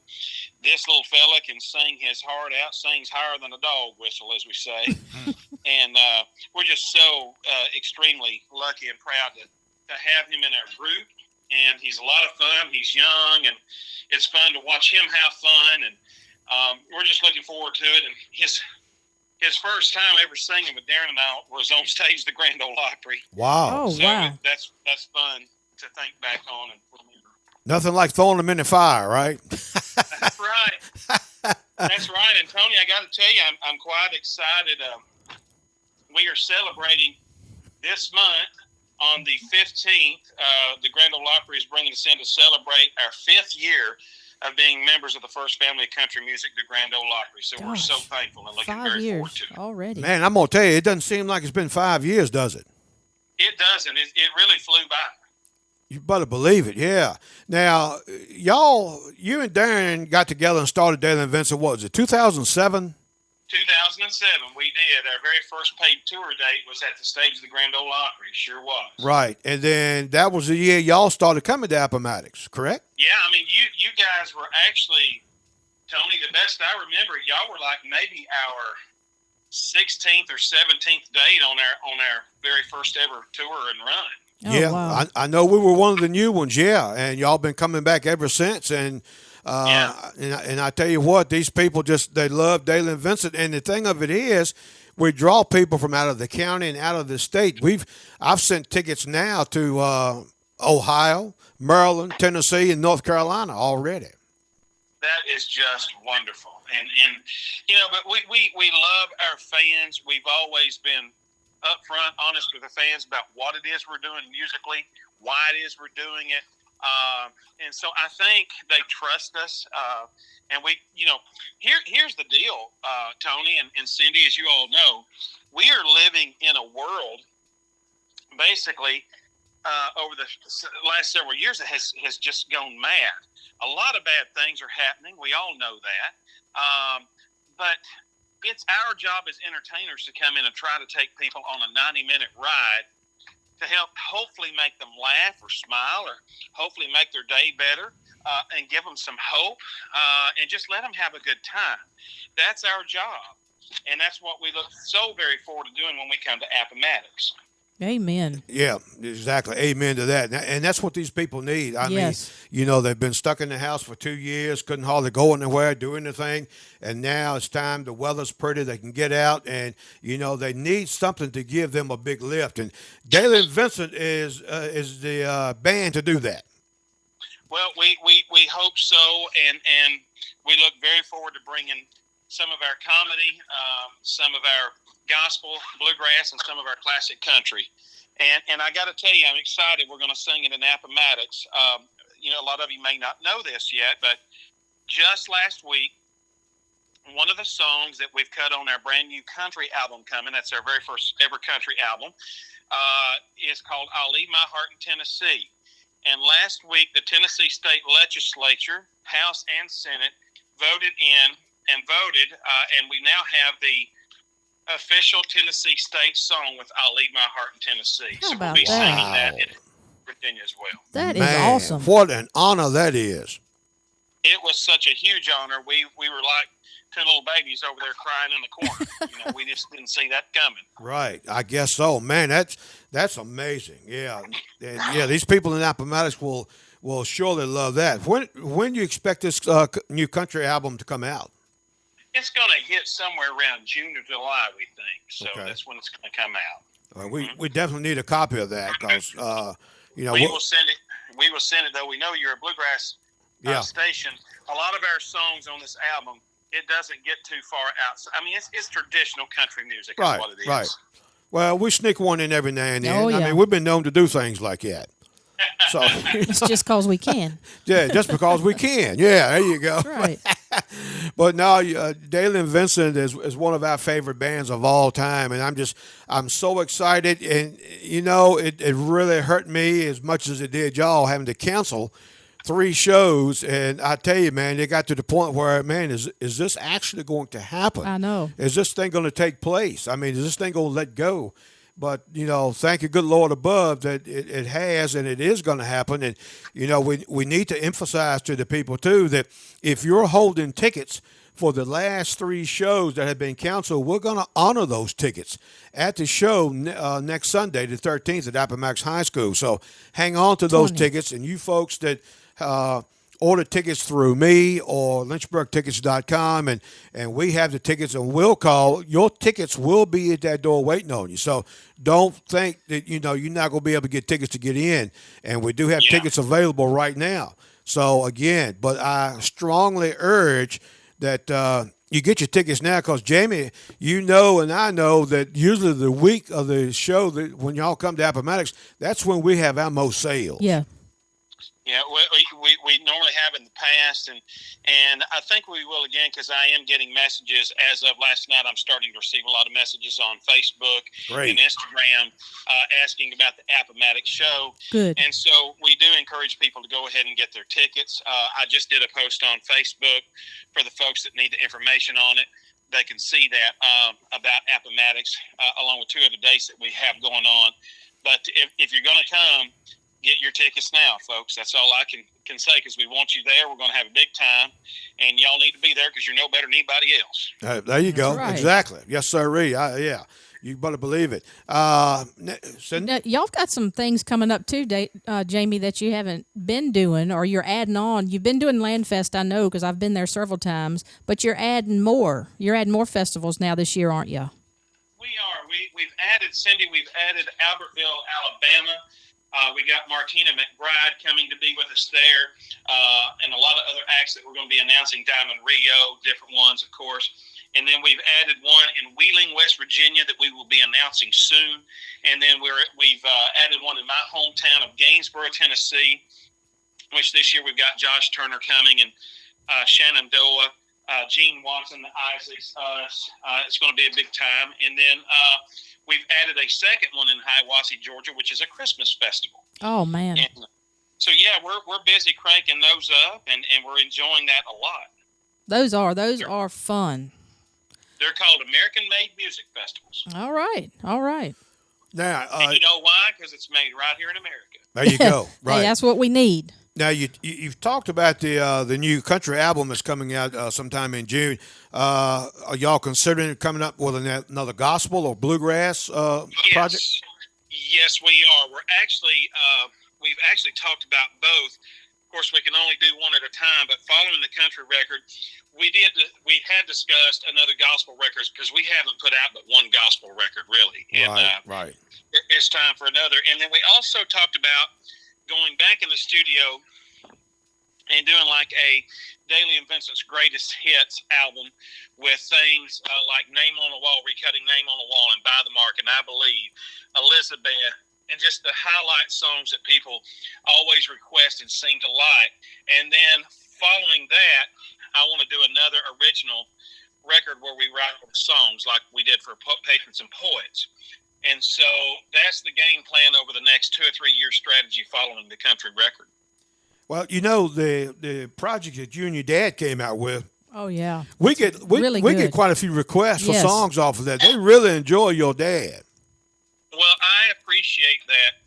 This little fella can sing his heart out, sings higher than a dog whistle, as we say. And we're just so extremely lucky and proud to have him in our group. And he's a lot of fun. He's young, and it's fun to watch him have fun. And we're just looking forward to it. And his first time ever singing with Darren and I was on stage at the Grand Ole Opry. Wow. Oh, So wow. that's fun to think back on and remember. Nothing like throwing them in the fire, right? That's right. That's right. And Tony, I got to tell you, I'm quite excited. We are celebrating this month on the 15th. The Grand Ole Opry is bringing us in to celebrate our 5th year of being members of the First Family of Country Music, the Grand Ole Opry. So we're so thankful and looking 5 very forward years to it. already. Man, I'm going to tell you, it doesn't seem like it's been 5 years, does it? It doesn't. It really flew by. You better believe it, yeah. Now, you and Darren got together and started Dailey and Vincent, what was it, 2007? 2007, we did. Our very first paid tour date was at the stage of the Grand Ole Opry. Sure was. Right, and then that was the year y'all started coming to Appomattox, correct? Yeah, I mean, you guys were actually, Tony, the best I remember, y'all were like maybe our 16th or 17th date on our very first ever tour and run. Oh, yeah, wow. I know we were one of the new ones, yeah, and y'all been coming back ever since, and and I tell you what, these people they love Dailey and Vincent, and the thing of it is, we draw people from out of the county and out of the state. I've sent tickets now to Ohio, Maryland, Tennessee, and North Carolina already. That is just wonderful, and but we love our fans. We've always been upfront, honest with the fans about what it is we're doing musically, why it is we're doing it. And so I think they trust us. And here's the deal, Tony and Cindy, as you all know, we are living in a world basically over the last several years that has just gone mad. A lot of bad things are happening. We all know that. But it's our job as entertainers to come in and try to take people on a 90-minute ride to help hopefully make them laugh or smile or hopefully make their day better and give them some hope and just let them have a good time. That's our job. And that's what we look so very forward to doing when we come to Appomattox. Amen. Yeah, exactly. Amen to that. And that's what these people need. I Yes. mean, they've been stuck in the house for 2 years, couldn't hardly go anywhere, do anything. And now it's time. The weather's pretty. They can get out. And, they need something to give them a big lift. And Dailey and Vincent is the band to do that. Well, we hope so. And we look very forward to bringing some of our comedy, some of our gospel, bluegrass, and some of our classic country. And I got to tell you, I'm excited. We're going to sing it in Appomattox. A lot of you may not know this yet, but just last week, one of the songs that we've cut on our brand new country album coming, that's our very first ever country album, is called I'll Leave My Heart in Tennessee. And last week, the Tennessee State Legislature, House and Senate, voted, and we now have the official Tennessee state song with I'll Leave My Heart in Tennessee. How So we'll about be that? singing that in Virginia as well. That is Man, awesome. What an honor that is. It was such a huge honor. We were like two little babies over there crying in the corner. We just didn't see that coming. Right, I guess so. Man, that's amazing. Yeah, and these people in Appomattox will surely love that. When do you expect this new country album to come out? It's going to hit somewhere around June or July, we think. So Okay. that's when it's going to come out. We definitely need a copy of that because We will send it. We will send it, though. We know you're a bluegrass station. A lot of our songs on this album, it doesn't get too far outside. I mean, it's traditional country music. Is what it is. Right. Well, we sneak one in every now and then. Oh, yeah. I mean, we've been known to do things like that. So It's just because we can. yeah, just because we can. Yeah, there you go. That's right. But no, Dailey and Vincent is one of our favorite bands of all time, and I'm so excited. And it really hurt me as much as it did y'all having to cancel 3 shows. And I tell you, man, they got to the point where, man, is this actually going to happen? I know. Is this thing going to take place? I mean, is this thing going to let go? But, thank you, good Lord above, that it has and it is going to happen. And, we need to emphasize to the people, too, that if you're holding tickets for the last 3 shows that have been canceled, we're going to honor those tickets at the show next Sunday, the 13th, at Appomattox High School. So hang on to those tickets. And you folks that order tickets through me or lynchburgtickets.com, and we have the tickets, and we'll call. Your tickets will be at that door waiting on you. So don't think that you're not going to be able to get tickets to get in, and we do have tickets available right now. So again, but I strongly urge that you get your tickets now, because Jamie, and I know that usually the week of the show, that when y'all come to Appomattox, that's when we have our most sales. Yeah. Yeah, we normally have in the past, and I think we will again, because I am getting messages. As of last night, I'm starting to receive a lot of messages on Facebook and Instagram asking about the Appomattox show. Good. And so we do encourage people to go ahead and get their tickets. I just did a post on Facebook for the folks that need the information on it. They can see that about Appomattox, along with 2 other dates that we have going on. But if you're going to come, get your tickets now, folks. That's all I can say, because we want you there. We're going to have a big time, and y'all need to be there because you're no better than anybody else. There you go. Right. Exactly. Yes, sir. Yeah. You better believe it. Now, y'all got some things coming up too, Jamie, that you haven't been doing, or you're adding on. You've been doing Landfest, I know, because I've been there several times, but you're adding more. You're adding more festivals now this year, aren't you? We are. We've added, Cindy, Albertville, Alabama. We got Martina McBride coming to be with us there, and a lot of other acts that we're going to be announcing down in Rio, different ones, of course. And then we've added one in Wheeling, West Virginia, that we will be announcing soon. And then we've added one in my hometown of Gainesboro, Tennessee, which this year we've got Josh Turner coming, and Shannon Doa, Gene Watson, the Isaacs. It's going to be a big time. And then we've added a second one in Hiawassee, Georgia, which is a Christmas festival. Oh, man. And so, yeah, we're busy cranking those up, and we're enjoying that a lot. Those are fun. They're called American-made music festivals. All right. Now, and you know why? Because it's made right here in America. There you go. Right. Hey, that's what we need. Now, you've talked about the new country album that's coming out sometime in June. Are y'all considering coming up with another gospel or bluegrass project? Yes, we are. We've actually talked about both. Of course, we can only do one at a time, but following the country record, we had discussed another gospel record, because we haven't put out but one gospel record, really. And, right. It's time for another. And then we also talked about going back in the studio and doing like a Dailey and Vincent's Greatest Hits album with things like Name on the Wall, recutting Name on the Wall, and By the Mark, and I Believe, Elizabeth, and just the highlight songs that people always request and seem to like. And then following that, I want to do another original record where we write songs like we did for Patrons and Poets. And so that's the game plan over the next 2 or 3 year strategy following the country record. Well, the project that you and your dad came out with. Oh, yeah. We get quite a few requests for songs off of that. They really enjoy your dad. Well, I appreciate that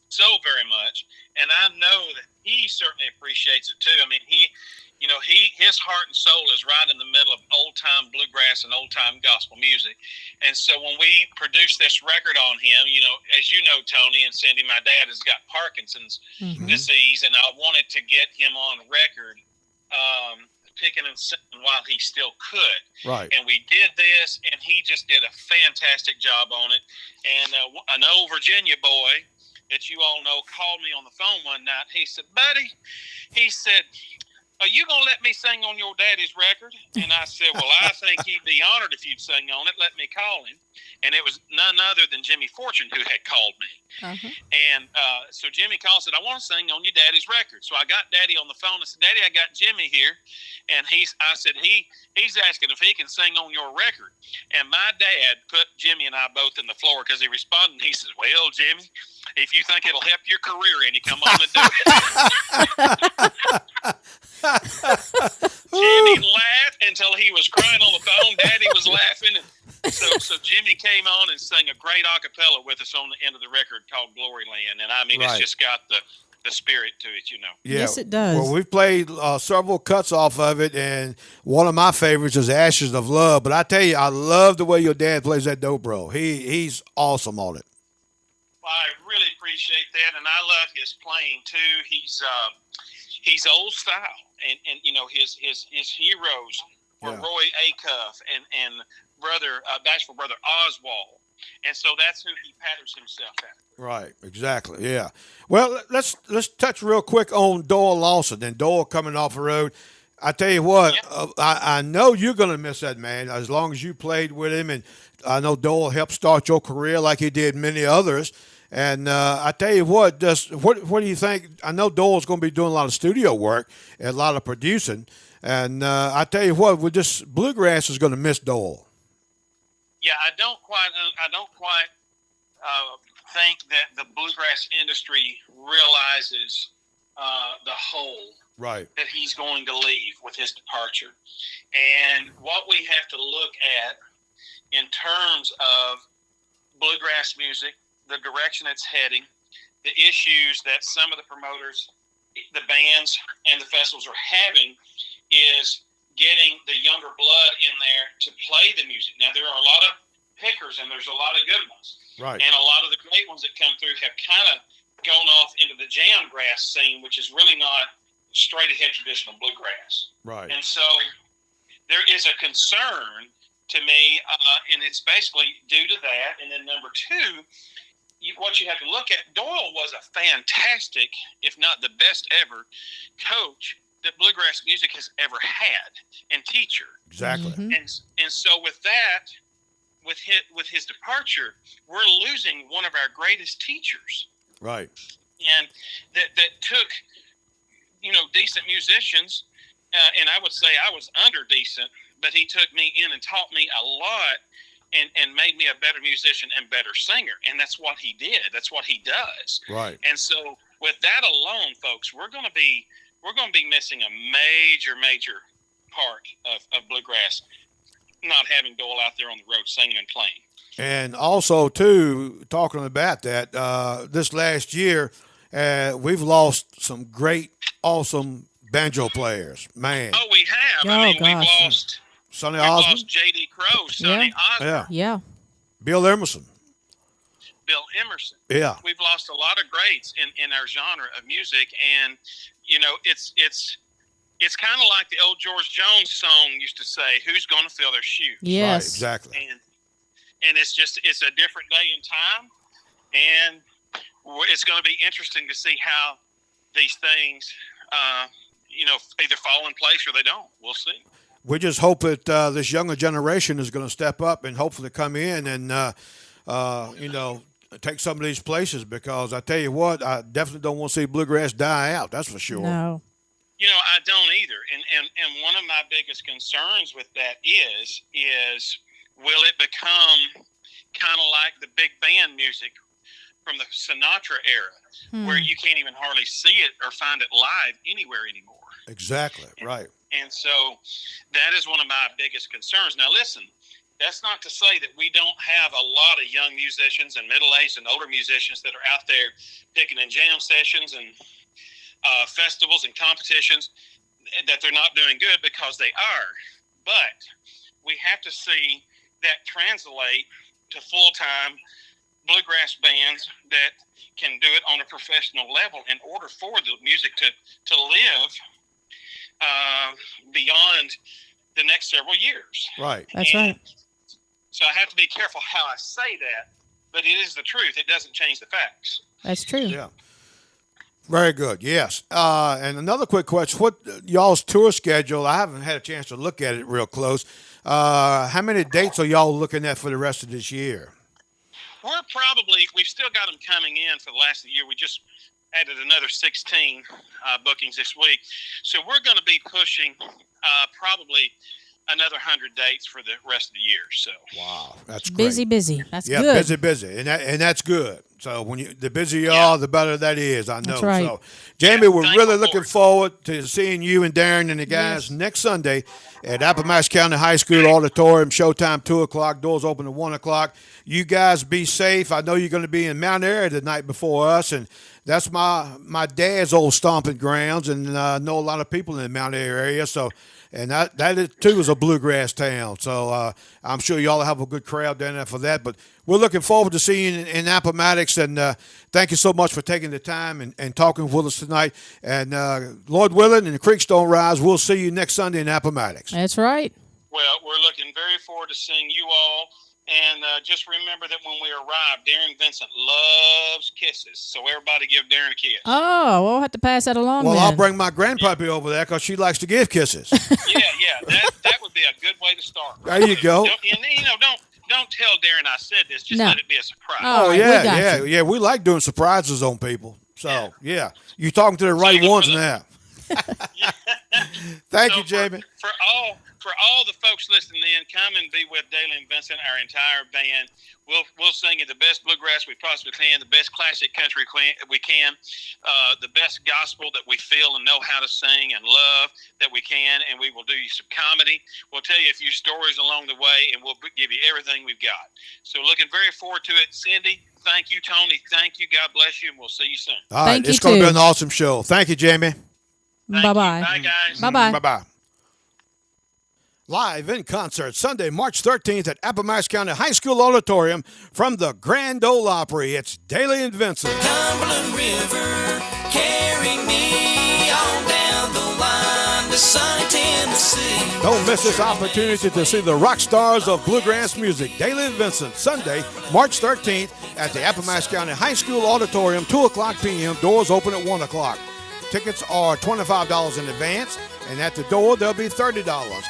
so very much, and I know that he certainly appreciates it too. I mean, his heart and soul is right in the middle of old-time bluegrass and old-time gospel music. And so when we produced this record on him, as you know, Tony and Cindy, my dad has got Parkinson's disease, and I wanted to get him on record picking and singing while he still could. Right. And we did this, and he just did a fantastic job on it. And an old Virginia boy that you all know called me on the phone one night. He said, "Buddy," he said, "are you going to let me sing on your daddy's record?" And I said, "Well, I think he'd be honored if you'd sing on it. Let me call him." And it was none other than Jimmy Fortune who had called me. And so Jimmy called and said, I want to sing on your daddy's record. So I got Daddy on the phone and said, Daddy, I got Jimmy here. And I said, he's asking if he can sing on your record. And my dad put Jimmy and I both in the floor because he responded. He says, well, Jimmy, if you think it'll help your career any, come on and do it. Jimmy laughed until he was crying on the phone. Daddy was laughing. So Jimmy came on and sang a great a cappella with us on the end of the record called Glory Land. And I mean, It's just got the spirit to it, you know. Yeah. Yes, it does. Well, we've played several cuts off of it, and one of my favorites is Ashes of Love. But I tell you, I love the way your dad plays that dobro. He's awesome on it. Well, I really appreciate that, and I love his playing too. He's old style, and you know his heroes were Roy Acuff and bashful brother Oswald. And so that's who he patterns himself after. Right, exactly, yeah. Well, let's touch real quick on Doyle Lawson and Doyle coming off the road. I tell you what, I know you're going to miss that man as long as you played with him, and I know Doyle helped start your career like he did many others. And I tell you what, what do you think? I know Doyle's going to be doing a lot of studio work and a lot of producing, and I tell you what, Bluegrass is going to miss Doyle. Yeah, I don't quite think that the bluegrass industry realizes the hole that he's going to leave with his departure. And what we have to look at in terms of bluegrass music, the direction it's heading, the issues that some of the promoters, the bands, and the festivals are having is getting the younger blood in there to play the music. Now, there are a lot of pickers, and there's a lot of good ones. Right. And a lot of the great ones that come through have kind of gone off into the jam grass scene, which is really not straight ahead traditional bluegrass. Right. And so there is a concern to me, and it's basically due to that. And then number two, what you have to look at, Doyle was a fantastic, if not the best ever, coach that bluegrass music has ever had and teacher. Exactly. Mm-hmm. And so with that, with his departure, we're losing one of our greatest teachers. Right. And that took, you know, decent musicians, and I would say I was under decent, but he took me in and taught me a lot and made me a better musician and better singer. And that's what he did. That's what he does. Right. And so with that alone, folks, we're going to be missing a major part of bluegrass, not having Doyle out there on the road singing and playing. And also, too, talking about that, this last year, we've lost some great, awesome banjo players. Man. Oh, we have. Oh, we've gosh. lost Sonny we've Osmond. lost J.D. Crowe, Sonny Osmond, Yeah. Bill Emerson. Bill Emerson. Yeah. We've lost a lot of greats in our genre of music, and you know, it's kind of like the old George Jones song used to say, "Who's going to fill their shoes?" Yes. Right, exactly. And it's a different day and time, and it's going to be interesting to see how these things, either fall in place or they don't. We'll see. We just hope that this younger generation is going to step up and hopefully come in and, take some of these places, because I tell you what, I definitely don't want to see bluegrass die out. That's for sure. No. You know, I don't either. And one of my biggest concerns with that is will it become kind of like the big band music from the Sinatra era, where you can't even hardly see it or find it live anywhere anymore? Exactly, right. And so that is one of my biggest concerns. Now, listen, that's not to say that we don't have a lot of young musicians and middle-aged and older musicians that are out there picking in jam sessions and festivals and competitions, that they're not doing good, because they are. But we have to see that translate to full-time bluegrass bands that can do it on a professional level in order for the music to live beyond the next several years. Right. That's right. So I have to be careful how I say that, but it is the truth. It doesn't change the facts. That's true. Yeah. Very good. Yes. And another quick question: what y'all's tour schedule? I haven't had a chance to look at it real close. How many dates are y'all looking at for the rest of this year? we've still got them coming in for the last of the year. We just added another 16 bookings this week. So we're going to be pushing probably another 100 dates for the rest of the year. So wow, that's great. Busy. That's good. Busy, and that's good. So the busier you are, the better that is. I know. That's right. So, Jamie, we're really looking forward to seeing you and Darren and the guys next Sunday at Appomattox County High School Auditorium. Showtime 2:00. Doors open at 1:00. You guys be safe. I know you're going to be in Mount Airy the night before us, and that's my dad's old stomping grounds, and I know a lot of people in the Mount Airy area. So. And that is, too, is a bluegrass town. So I'm sure y'all have a good crowd down there for that. But we're looking forward to seeing you in Appomattox. And thank you so much for taking the time and talking with us tonight. And Lord willing and the creeks don't rise, we'll see you next Sunday in Appomattox. That's right. Well, we're looking very forward to seeing you all. And just remember that when we arrive, Darren Vincent loves kisses. So everybody give Darren a kiss. Oh, we'll have to pass that along. Well, then. I'll bring my grandpuppy over there because she likes to give kisses. Yeah. That would be a good way to start. There you go. Don't tell Darren I said this. Just let it be a surprise. Oh, right, yeah. We like doing surprises on people. So, yeah. You're talking to the right ones now. Thank you, Jamie. For all the folks listening in, come and be with Dailey and Vincent, our entire band. We'll sing you the best bluegrass we possibly can, the best classic country we can, the best gospel that we feel and know how to sing and love that we can, and we will do you some comedy. We'll tell you a few stories along the way, and we'll give you everything we've got. So looking very forward to it. Cindy, thank you. Tony, thank you. God bless you, and we'll see you soon. All right, it's going to be an awesome show. Thank you, Jamie. Bye-bye. Bye, guys. Bye-bye. Bye-bye. Live in concert Sunday, March 13th at Appomattox County High School Auditorium from the Grand Ole Opry. It's Dailey and Vincent. Cumberland River, carry me on down the line to sunny Tennessee. Don't miss this opportunity to see the rock stars of bluegrass music, Dailey and Vincent, Sunday, March 13th at the Appomattox County High School Auditorium, 2:00 p.m. Doors open at 1:00. Tickets are $25 in advance, and at the door they'll be $30.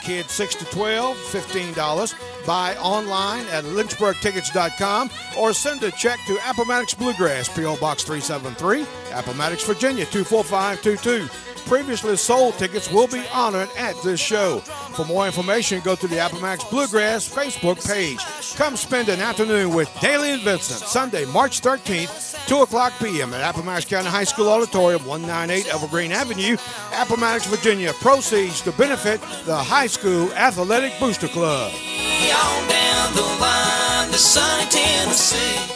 Kids 6 to 12, $15. Buy online at lynchburgtickets.com or send a check to Appomattox Bluegrass, P.O. Box 373, Appomattox, Virginia 24522. Previously sold tickets will be honored at this show. For more information, go to the Appomattox Bluegrass Facebook page. Come spend an afternoon with Dailey and Vincent, Sunday, March 13th, 2:00 p.m. at Appomattox County High School Auditorium, 198 Evergreen Avenue, Appomattox, Virginia. Proceeds to benefit the High School Athletic Booster Club. On down the line to sunny Tennessee.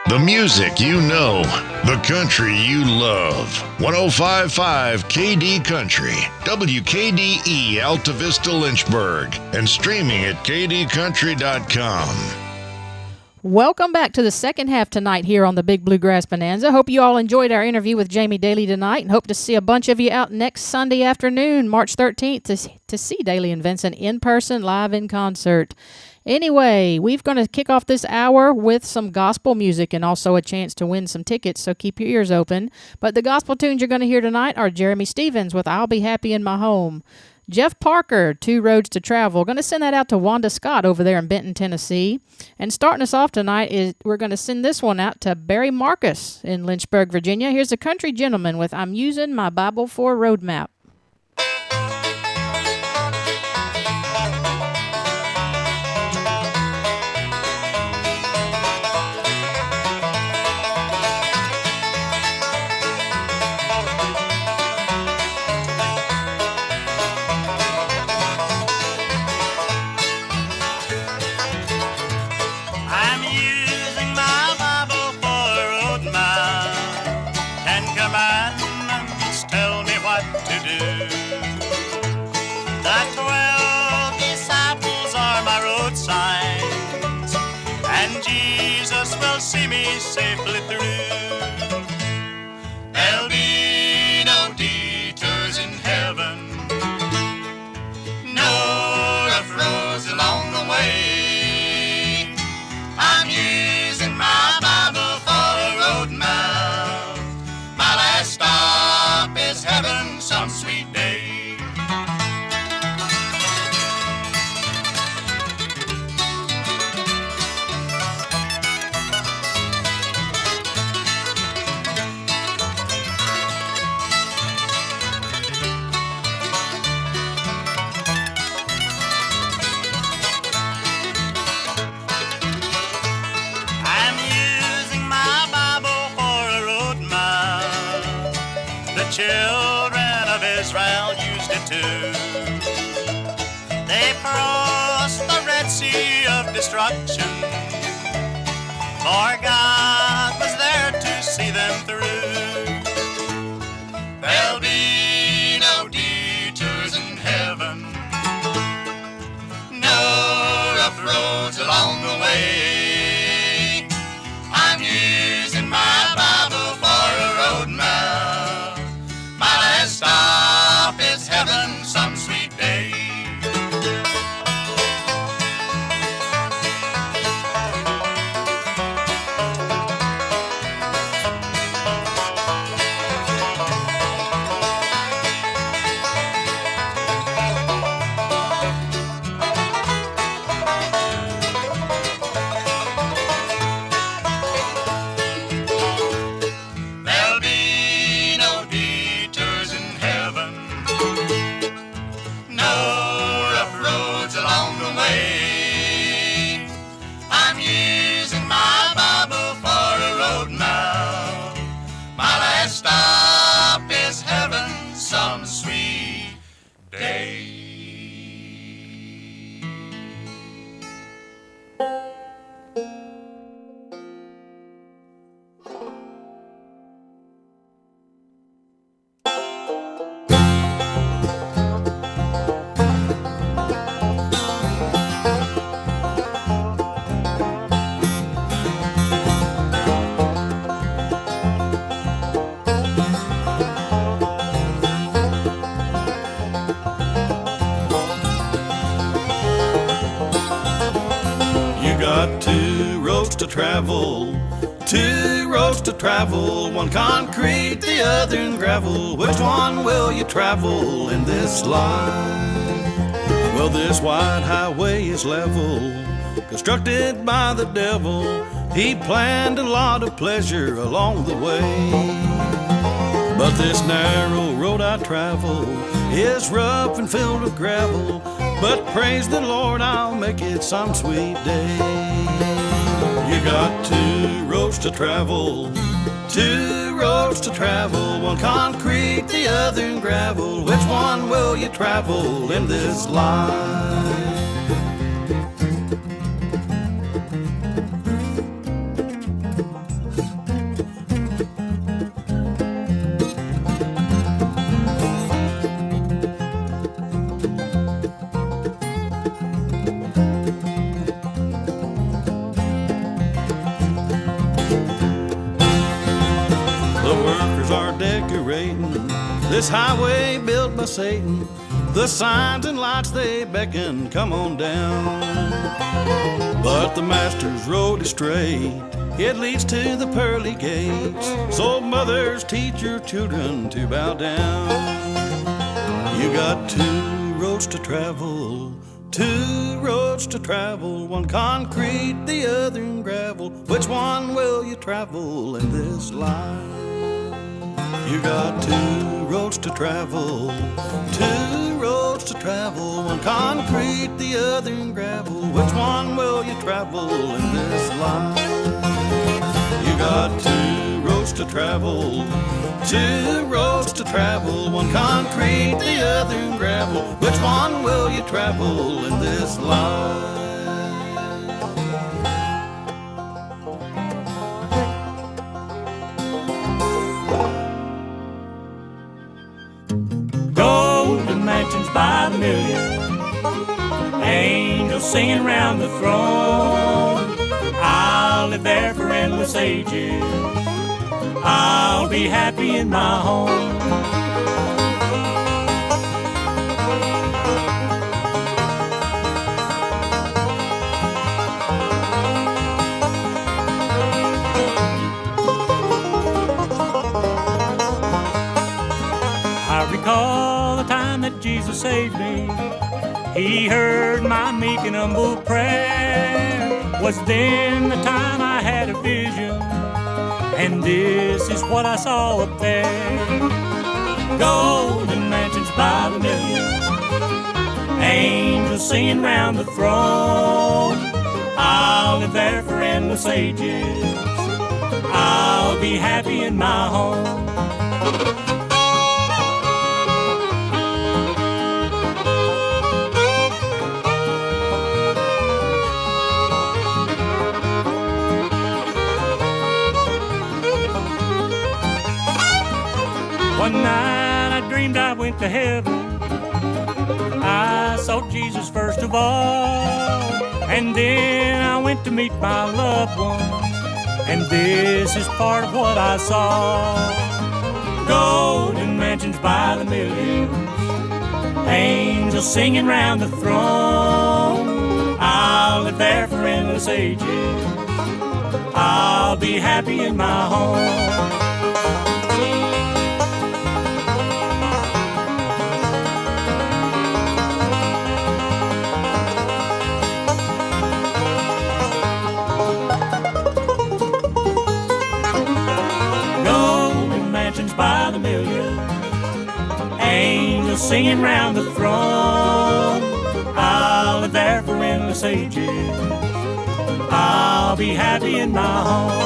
The music you know, the country you love. 105.5 KD Country, WKDE Alta Vista Lynchburg, and streaming at kdcountry.com. Welcome back to the second half tonight here on the Big Bluegrass Bonanza. Hope you all enjoyed our interview with Jamie Dailey tonight, and hope to see a bunch of you out next Sunday afternoon, March 13th, to see Dailey and Vincent in person, live in concert. Anyway, we're going to kick off this hour with some gospel music and also a chance to win some tickets, so keep your ears open. But the gospel tunes you're going to hear tonight are Jeremy Stevens with I'll Be Happy in My Home. Jeff Parker, Two Roads to Travel. Going to send that out to Wanda Scott over there in Benton, Tennessee. And starting us off tonight, we're going to send this one out to Barry Marcus in Lynchburg, Virginia. Here's a country gentleman with I'm Using My Bible for a Road Map. See me safely through. There'll be no detours in heaven, no rough roads along the way. I'm using my Bible for a road map. My last stop is heaven some sweet day. children of Israel used it too. They crossed the Red Sea of destruction, for God was there to see them through. There'll be no detours in heaven, no rough roads along the way. I'm using my Bible for a road map. My last stop is heaven some sweet day. Stop is heaven some sweet day. Two roads to travel, one concrete, the other in gravel. Which one will you travel in this life? Well, this wide highway is level, constructed by the devil. He planned a lot of pleasure along the way. But this narrow road I travel is rough and filled with gravel. But praise the Lord, I'll make it some sweet day. You got two roads to travel, two roads to travel, one concrete, the other in gravel. Which one will you travel in this life? This highway built by Satan, the signs and lights they beckon, come on down. But the master's road is straight, it leads to the pearly gates. So mothers, teach your children to bow down. You got two roads to travel, two roads to travel, one concrete, the other in gravel. Which one will you travel in this life? You got two roads to travel, two roads to travel, one concrete, the other in gravel. Which one will you travel in this life? You got two roads to travel, two roads to travel, one concrete, the other in gravel. Which one will you travel in this life? By the million, angels singing round the throne. I'll live there for endless ages, I'll be happy in my home. I recall the time that Jesus saved me. He heard my meek and humble prayer. Was then the time I had a vision, and this is what I saw up there. Golden mansions by the million, angels singing round the throne. I'll live there for endless ages, I'll be happy in my home. One night I dreamed I went to heaven. I saw Jesus first of all, and then I went to meet my loved ones, and this is part of what I saw. Golden mansions by the millions, angels singing round the throne. I'll live there for endless ages. I'll be happy in my home. Golden mansions by the millions, angels singing round the throne. I'll live there for endless ages. I'll be happy in my home.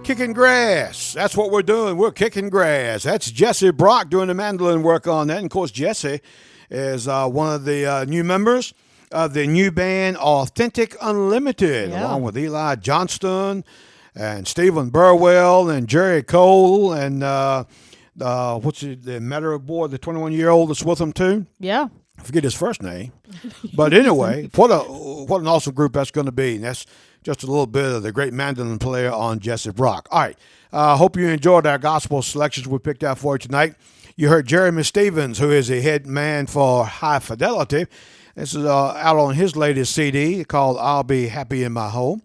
Kicking grass. That's what we're doing. We're kicking grass. That's Jesse Brock doing the mandolin work on that. And of course, Jesse is one of the new members of the new band Authentic Unlimited, along with Eli Johnston and Stephen Burwell and Jerry Cole and the Matter boy, the 21-year-old that's with them too. Yeah. I forget his first name. But anyway, what an awesome group that's going to be. And that's just a little bit of the great mandolin player on Jesse Brock. All right. Hope you enjoyed our gospel selections we picked out for you tonight. You heard Jeremy Stevens, who is the head man for High Fidelity. This is out on his latest CD called I'll Be Happy in My Home.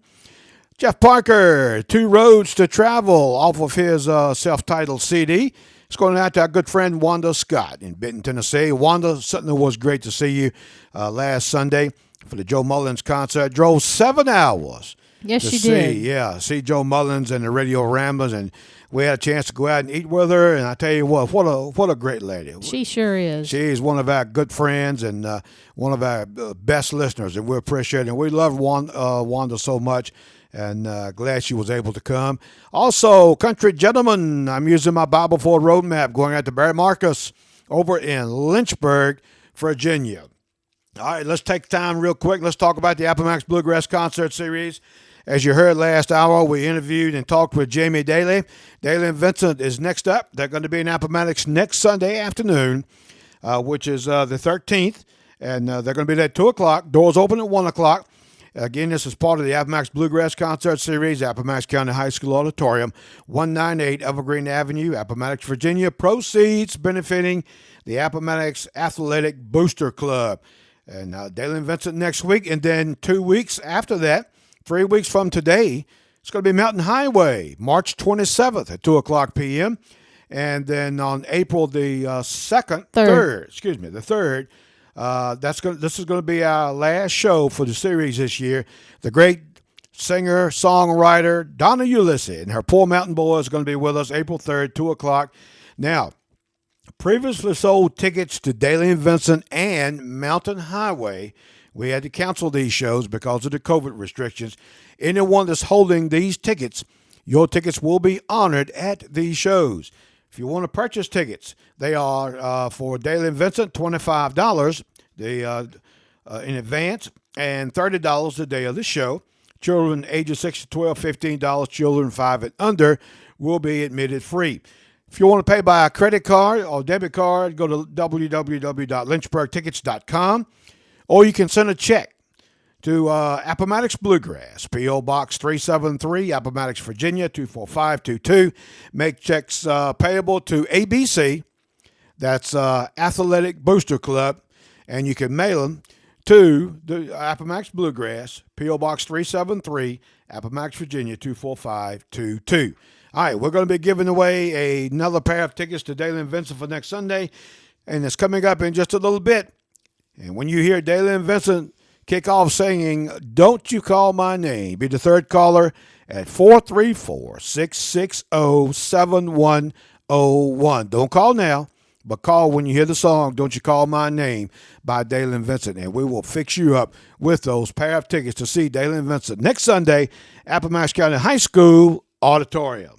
Jeff Parker, Two Roads to Travel, off of his self-titled CD. It's going out to our good friend Wanda Scott in Benton, Tennessee. Wanda, something was great to see you last Sunday. for the Joe Mullins concert. Drove 7 hours. Yes, to she see, did. Yeah, see Joe Mullins and the Radio Ramblers, and we had a chance to go out and eat with her. And I tell you what a great lady. She sure is. She's one of our good friends and one of our best listeners, and we appreciate it. And we love Wanda so much, and glad she was able to come. Also, Country Gentleman, I'm using my Bible Ford road map, going out to Barry Marcus over in Lynchburg, Virginia. All right, let's take time real quick. Let's talk about the Appomattox Bluegrass Concert Series. As you heard last hour, we interviewed and talked with Jamie Dailey. Dailey and Vincent is next up. They're going to be in Appomattox next Sunday afternoon, which is the 13th, and they're going to be there at 2 o'clock. Doors open at 1 o'clock. Again, this is part of the Appomattox Bluegrass Concert Series, Appomattox County High School Auditorium, 198 Evergreen Avenue, Appomattox, Virginia. Proceeds benefiting the Appomattox Athletic Booster Club. And Dailey and Vincent next week, and then 2 weeks after that, 3 weeks from today, it's going to be Mountain Highway, March 27th at 2 o'clock p.m. And then on April the 3rd, this is going to be our last show for the series this year. The great singer, songwriter, Donna Ulysses and her Poor Mountain Boys is going to be with us April 3rd, 2 o'clock. Now, previously sold tickets to Dailey and Vincent and Mountain Highway. We had to cancel these shows because of the COVID restrictions. Anyone that's holding these tickets, your tickets will be honored at these shows. If you want to purchase tickets, they are for Dailey and Vincent, $25 in advance, and $30 the day of the show. Children ages 6 to 12, $15. Children 5 and under will be admitted free. If you want to pay by a credit card or debit card, go to www.lynchburgtickets.com. Or you can send a check to Appomattox Bluegrass, P.O. Box 373, Appomattox, Virginia, 24522. Make checks payable to ABC, that's Athletic Booster Club, and you can mail them to the Appomattox Bluegrass, P.O. Box 373, Appomattox, Virginia, 24522. All right, we're going to be giving away another pair of tickets to Dailey and Vincent for next Sunday, and it's coming up in just a little bit. And when you hear Dailey and Vincent kick off singing, Don't You Call My Name, be the third caller at 434-660-7101. Don't call now, but call when you hear the song, Don't You Call My Name by Dailey and Vincent, and we will fix you up with those pair of tickets to see Dailey and Vincent next Sunday, Appomattox County High School Auditorium.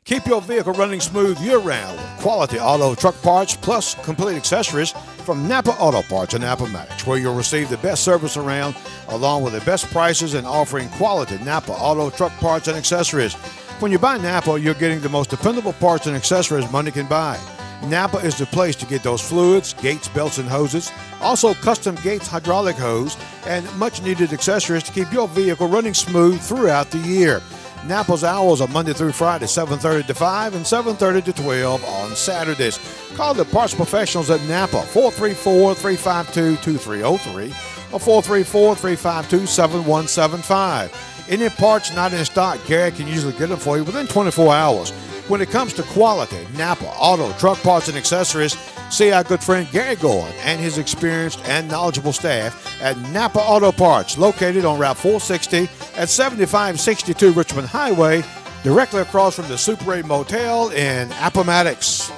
Keep your vehicle running smooth year-round with quality auto truck parts plus complete accessories from Napa Auto Parts in Appomattox, where you'll receive the best service around along with the best prices and offering quality Napa Auto truck parts and accessories. When you buy Napa, you're getting the most dependable parts and accessories money can buy. Napa is the place to get those fluids, gates, belts, and hoses, also custom gates, hydraulic hose, and much-needed accessories to keep your vehicle running smooth throughout the year. Napa's hours are Monday through Friday, 7:30 to 5 and 7:30 to 12 on Saturdays. Call the parts professionals at Napa, 434-352-2303 or 434-352-7175. Any parts not in stock, Gary can usually get them for you within 24 hours. When it comes to quality Napa auto, truck parts, and accessories, see our good friend Gary Gordon and his experienced and knowledgeable staff at Napa Auto Parts, located on Route 460 at 7562 Richmond Highway, directly across from the Super 8 Motel in Appomattox.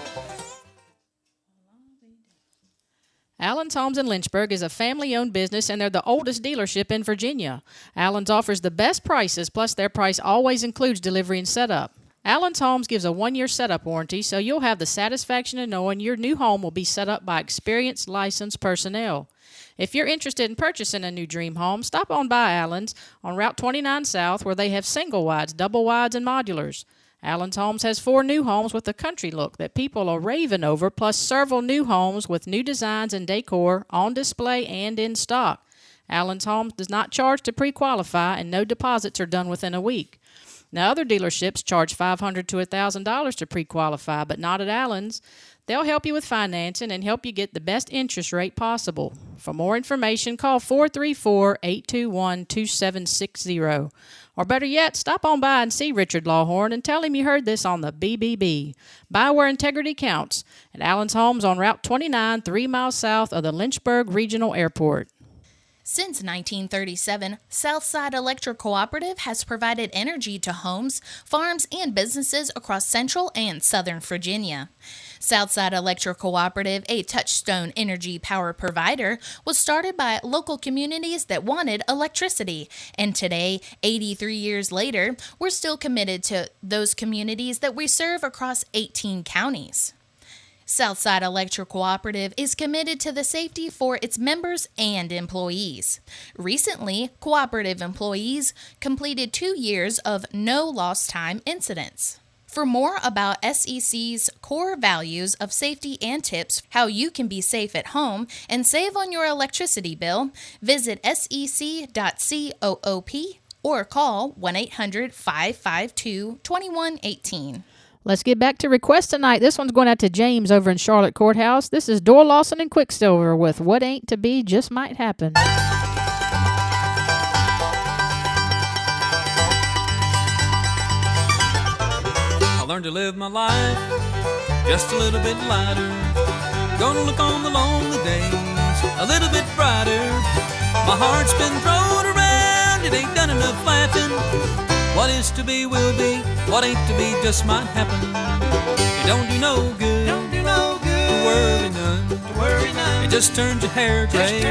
Allen's Homes in Lynchburg is a family-owned business, and they're the oldest dealership in Virginia. Allen's offers the best prices, plus their price always includes delivery and setup. Allen's Homes gives a 1-year setup warranty, so you'll have the satisfaction of knowing your new home will be set up by experienced, licensed personnel. If you're interested in purchasing a new dream home, stop on by Allen's on Route 29 South, where they have single wides, double wides, and modulars. Allen's Homes has 4 new homes with a country look that people are raving over, plus several new homes with new designs and decor on display and in stock. Allen's Homes does not charge to pre-qualify, and no deposits are done within a week. Now, other dealerships charge $500 to $1,000 to pre-qualify, but not at Allen's. They'll help you with financing and help you get the best interest rate possible. For more information, call 434-821-2760. Or better yet, stop on by and see Richard Lawhorn and tell him you heard this on the BBB. Buy where integrity counts at Allen's Homes on Route 29, 3 miles south of the Lynchburg Regional Airport. Since 1937, Southside Electric Cooperative has provided energy to homes, farms, and businesses across central and southern Virginia. Southside Electric Cooperative, a touchstone energy power provider, was started by local communities that wanted electricity. And today, 83 years later, we're still committed to those communities that we serve across 18 counties. Southside Electric Cooperative is committed to the safety for its members and employees. Recently, cooperative employees completed 2 years of no lost time incidents. For more about SEC's core values of safety and tips how you can be safe at home and save on your electricity bill, visit sec.coop or call 1-800-552-2118. Let's get back to requests tonight. This one's going out to James over in Charlotte Courthouse. This is Dora Lawson and Quicksilver with What Ain't to Be Just Might Happen. I learned to live my life just a little bit lighter. Gonna look on the lonely days a little bit brighter. My heart's been thrown around, it ain't done enough laughing. What is to be will be, what ain't to be just might happen. It don't do no good, to worry none. It just turns your hair gray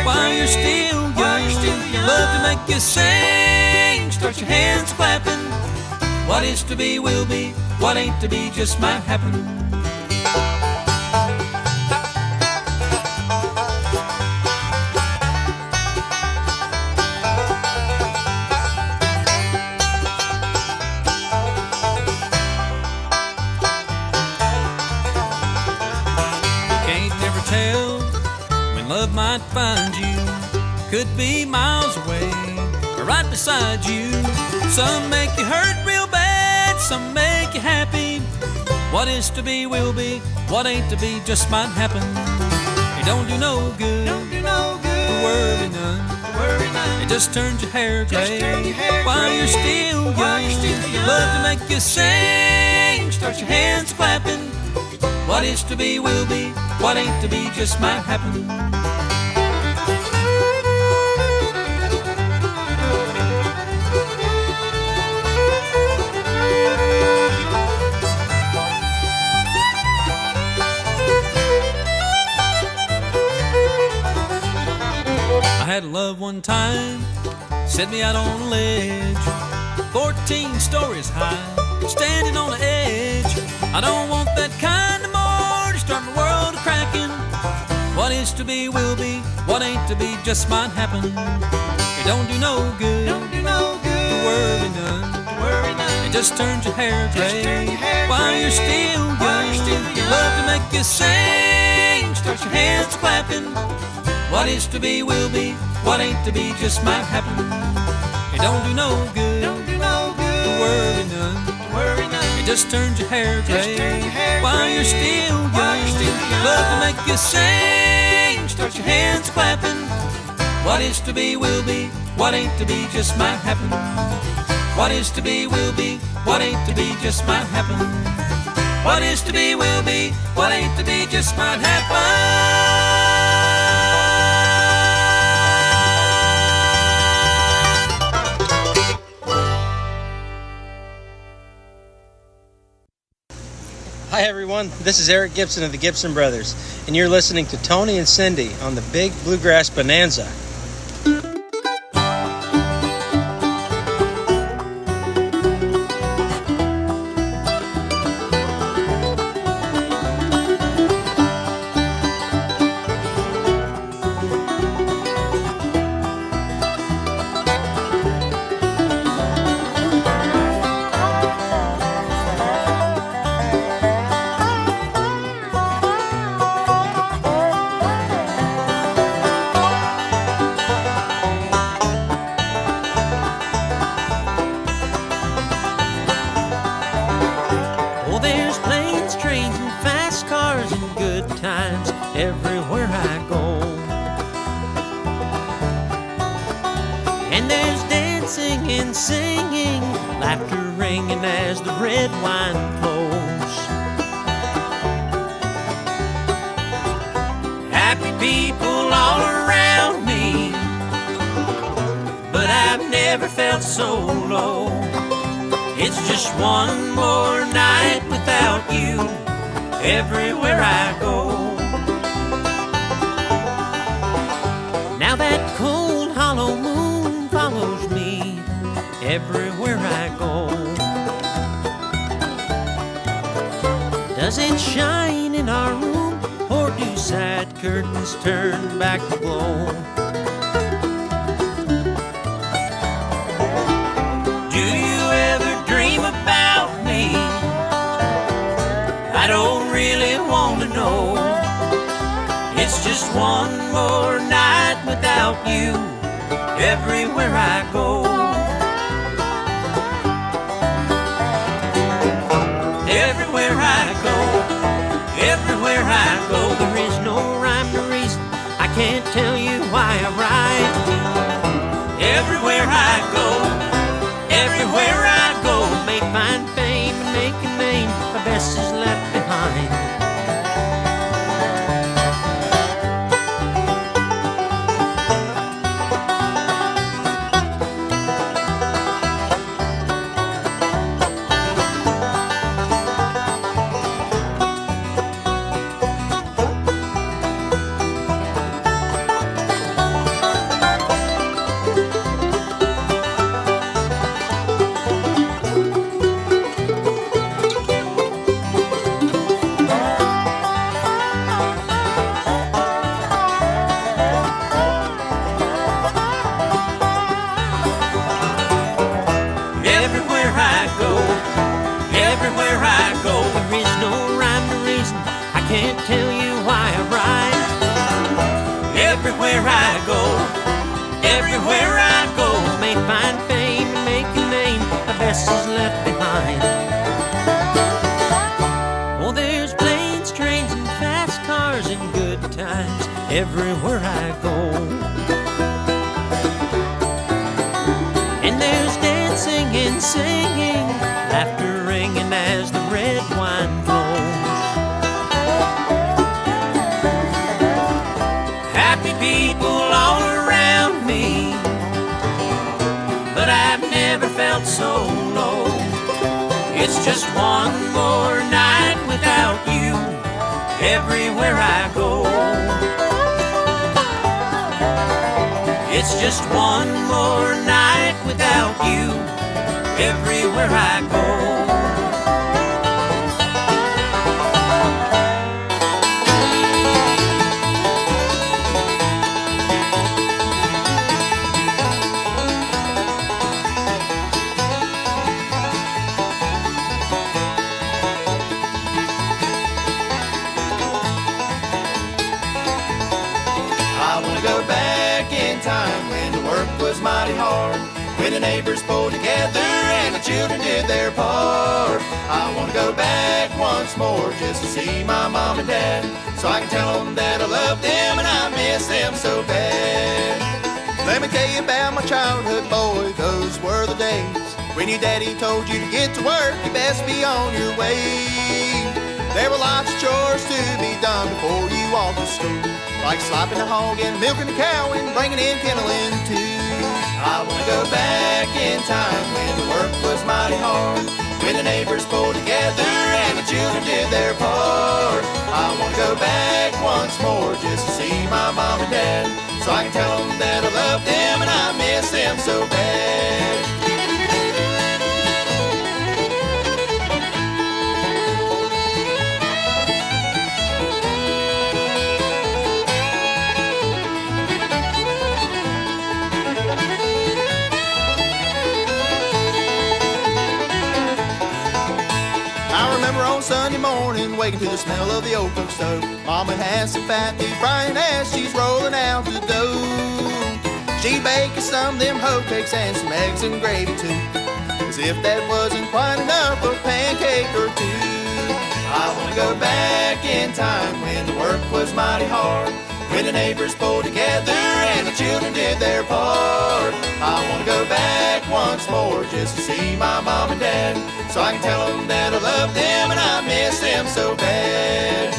while you're still young. Love to make you sing, start your hands clapping. What is to be will be, what ain't to be just might happen. Love might find you, could be miles away or right beside you. Some make you hurt real bad, some make you happy. What is to be will be, what ain't to be just might happen. It don't do no good, to worry none. It just turns your hair gray while you're still young. Love to make you sing, start your hands clapping. What is to be will be, what ain't to be just might happen. I had a love one time, set me out on a ledge, 14 stories high, standing on the edge. I don't want that kind of more to start my world a-cracking. What is to be will be, what ain't to be just might happen. It don't do no good, to worry none. It just turns your hair gray while you're still young. Love to make you sing, start your hands clapping. What is to be will be, what ain't to be just might happen. It don't do no good, to worry none. It just turns your hair gray while you're still young. Love to make you sing, start your hands clapping. What is to be will be, what ain't to be just might happen. What is to be will be, what ain't to be just might happen. What is to be will be, what ain't to be just might happen. Hi everyone, this is Eric Gibson of the Gibson Brothers, and you're listening to Tony and Cindy on the Big Bluegrass Bonanza. Everywhere I go, and there's dancing and singing, laughter ringing as the red wine flows. Happy people all around me, never felt so low. It's just one more night without you everywhere I go. Now that cold hollow moon follows me everywhere I go. Does it shine in our room, or do side curtains turn back to glow? Do you ever dream about me? I don't really want to know. It's just one more night without you everywhere I go. Everywhere I go, everywhere I go, there is no rhyme or reason. I can't tell you why I ride. Everywhere I go, everywhere I go, may find fame and make a name. My best is left behind. Everywhere I go, everywhere I go, may find fame and make a name. The best is left behind. Oh, there's planes, trains, and fast cars and good times everywhere I go. And there's dancing and singing, laughter ringing as the red wine flows. People all around me, but I've never felt so low. It's just one more night without you everywhere I go. It's just one more night without you everywhere I go. Mighty hard when the neighbors pulled together and the children did their part. I want to go back once more just to see my mom and dad, so I can tell them that I love them and I miss them so bad. Let me tell you about my childhood, boy. Those were the days when your daddy told you to get to work, you best be on your way. There were lots of chores to be done before you walked to school, like slopping the hog and milking the cow and bringing in kindling too. I want to go back in time when the work was mighty hard, when the neighbors pulled together and the children did their part. I want to go back once more just to see my mom and dad, so I can tell them that I love them and I miss them so bad. Sunday morning, waking to the smell of the old cook stove. Mama has some fat deep frying as she's rolling out the dough. She'd bake us some of them hoe cakes and some eggs and gravy too, as if that wasn't quite enough, a pancake or two. I want to go back in time when the work was mighty hard, when the neighbors pulled together and the children did their part. I want to go back once more just to see my mom and dad, so I can tell them that I love them and I miss them so bad.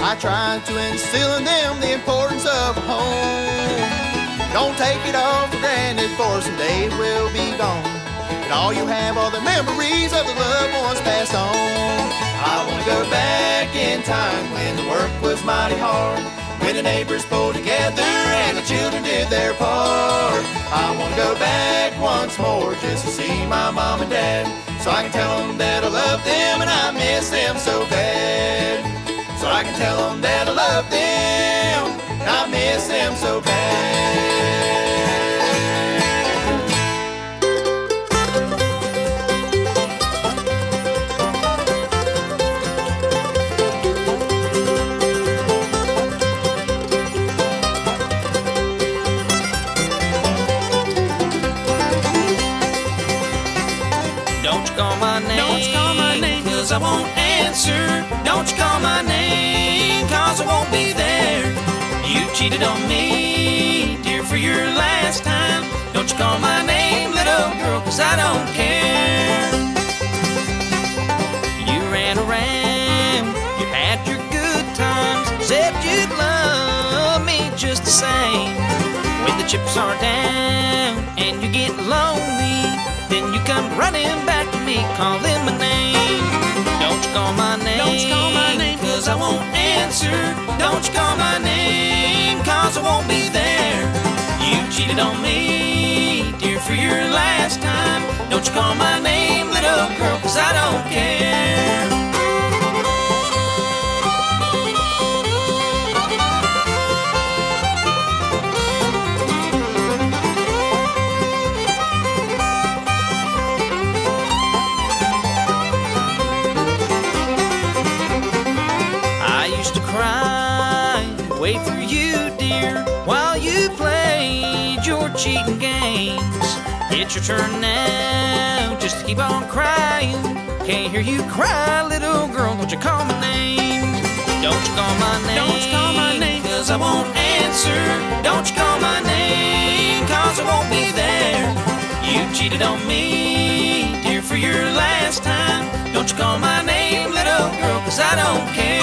I try to instill in them the importance of a home. Don't take it all for granted, for someday it will be gone. And all you have are the memories of the loved ones passed on. I want to go back in time when the work was mighty hard, when the neighbors pulled together and the children did their part. I want to go back once more just to see my mom and dad, so I can tell them that I love them and I miss them so bad. So I can tell them that I love them and I miss them so bad. I won't answer. Don't you call my name, cause I won't be there. You cheated on me, dear, for your last time. Don't you call my name, little girl, cause I don't care. You ran around, you had your good times, said you'd love me just the same. When the chips are down and you get lonely, then you come running back to me, calling my name. Don't you call my name, don't you call my name, cause I won't answer. Don't you call my name, cause I won't be there. You cheated on me, dear, for your last time. Don't you call my name, little girl, cause I don't care. Through you, dear, while you played your cheating games. It's your turn now, just to keep on crying. Can't hear you cry, little girl, don't you call my name. Don't you call my name, don't you call my name, cause I won't answer. Don't you call my name, cause I won't be there. You cheated on me, dear, for your last time. Don't you call my name, little girl, cause I don't care.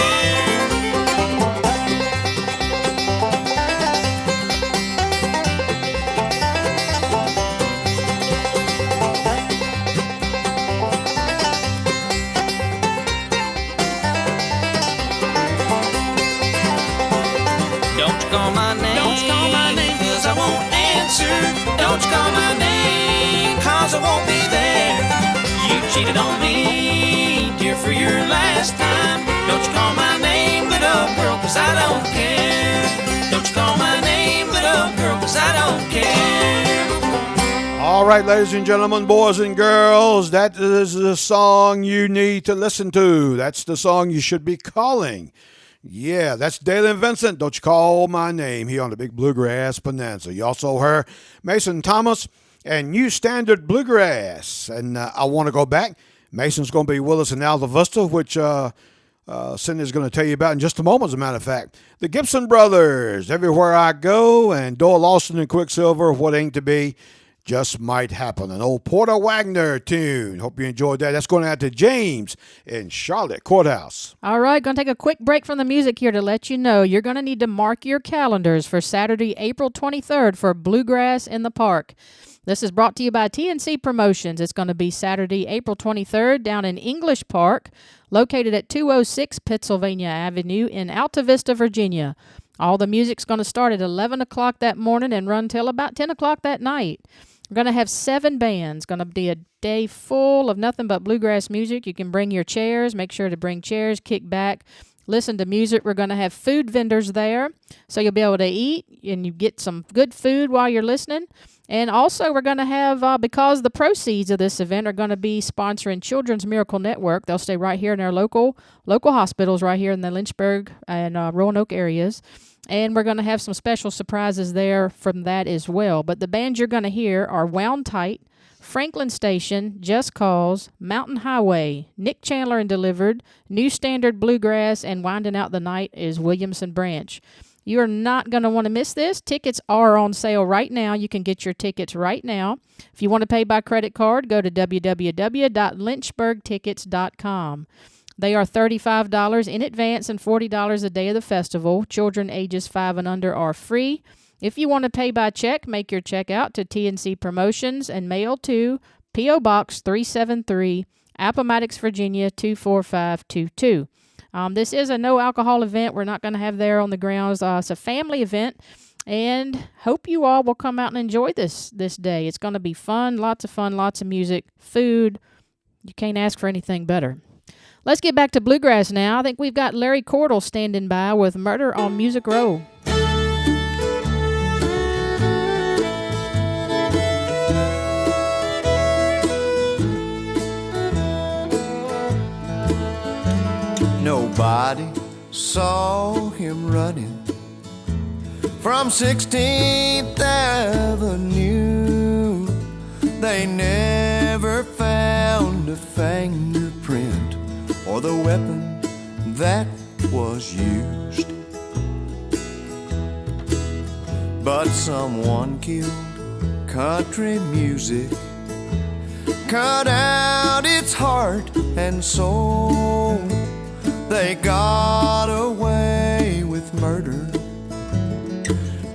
Call my name, don't you call my name, cause I won't answer. Don't you call my name, cause I won't be there. You cheated on me, dear, for your last time. Don't you call my name, little girl, cause I don't care. Don't you call my name, little girl, cause I don't care. All right, ladies and gentlemen, boys and girls, that is the song you need to listen to. That's the song you should be calling. Yeah, that's Dailey and Vincent. Don't you call my name here on the Big Bluegrass Bonanza. You also heard Mason Thomas and New Standard Bluegrass. And I want to go back. Mason's going to be with us in Alta Vista, which Cindy's going to tell you about in just a moment, as a matter of fact. The Gibson Brothers, Everywhere I Go, and Doyle Lawson and Quicksilver, What Ain't to Be Just Might Happen. An old Porter Wagner tune. Hope you enjoyed that. That's going out to James in Charlotte Courthouse. All right, going to take a quick break from the music here to let you know you're going to need to mark your calendars for Saturday, April 23rd for Bluegrass in the Park. This is brought to you by TNC Promotions. It's going to be Saturday, April 23rd down in English Park, located at 206 Pennsylvania Avenue in Alta Vista, Virginia. All the music's going to start at 11 o'clock that morning and run till about 10 o'clock that night. We're going to have 7 bands. Going to be a day full of nothing but bluegrass music. You can bring your chairs. Make sure to bring chairs, kick back, listen to music. We're going to have food vendors there, so you'll be able to eat and you get some good food while you're listening. And also we're going to have, because the proceeds of this event are going to be sponsoring Children's Miracle Network. They'll stay right here in our local hospitals right here in the Lynchburg and Roanoke areas. And we're going to have some special surprises there from that as well. But the bands you're going to hear are Wound Tight, Franklin Station, Just Cause, Mountain Highway, Nick Chandler and Delivered, New Standard Bluegrass, and winding out the night is Williamson Branch. You are not going to want to miss this. Tickets are on sale right now. You can get your tickets right now. If you want to pay by credit card, go to www.lynchburgtickets.com. They are $35 in advance and $40 a day of the festival. Children ages 5 and under are free. If you want to pay by check, make your check out to TNC Promotions and mail to P.O. Box 373, Appomattox, Virginia 24522. This is a no-alcohol event. We're not going to have there on the grounds. It's a family event, and hope you all will come out and enjoy this day. It's going to be fun, lots of music, food. You can't ask for anything better. Let's get back to bluegrass now. I think we've got Larry Cordell standing by with Murder on Music Row. Nobody saw him running from 16th Avenue. They never found a fingerprint or the weapon that was used. But someone killed country music, cut out its heart and soul. They got away with murder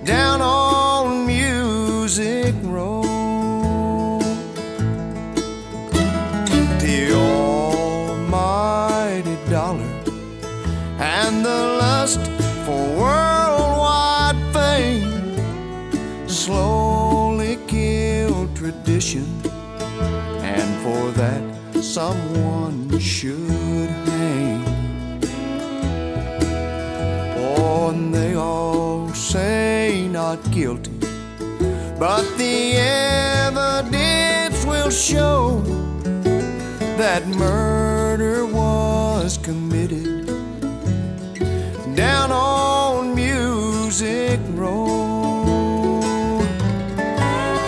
down on Music Row. The almighty dollar and the lust for worldwide fame slowly killed tradition, and for that someone should hang. Oh, and they all say not guilty, but the evidence will show that murder was committed down on Music Row.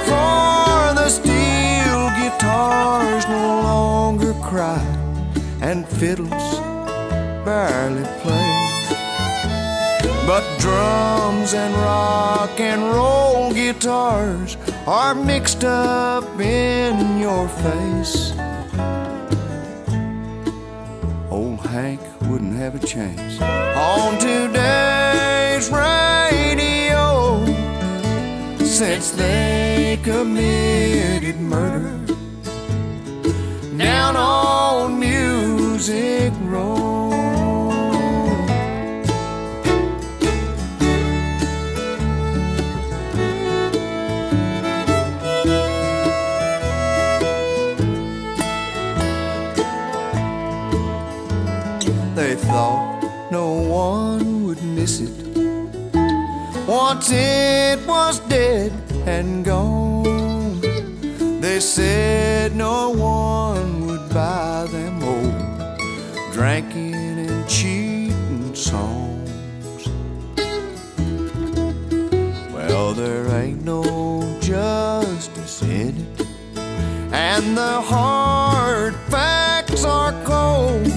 For the steel guitars no longer cry, and fiddles barely play, but drums and rock and roll guitars are mixed up in your face. Old Hank wouldn't have a chance on today's radio, since they committed murder down on Music Row. They thought no one would miss it once it was dead and gone. They said no one would buy them old drinking and cheating songs. Well, there ain't no justice in it, and the hard facts are cold.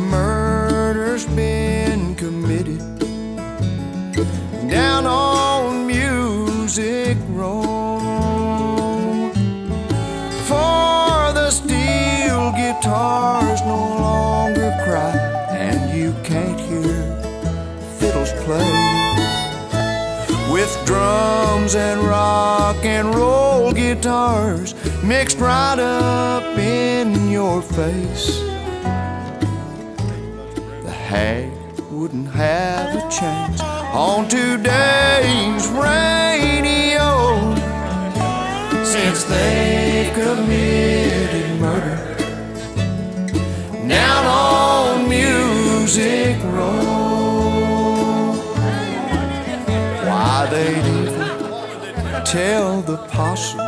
Murder's been committed down on Music Row. For the steel guitars no longer cry, and you can't hear fiddles play, with drums and rock and roll guitars mixed right up in your face. Hag wouldn't have a chance on today's radio, since they committed murder down on Music Row. Why, they'd even tell the possum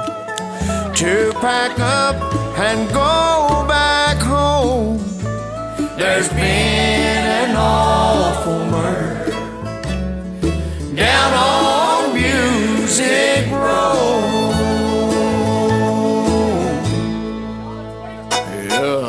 to pack up and go back home. There's been an awful murder down on Music Row. Yeah.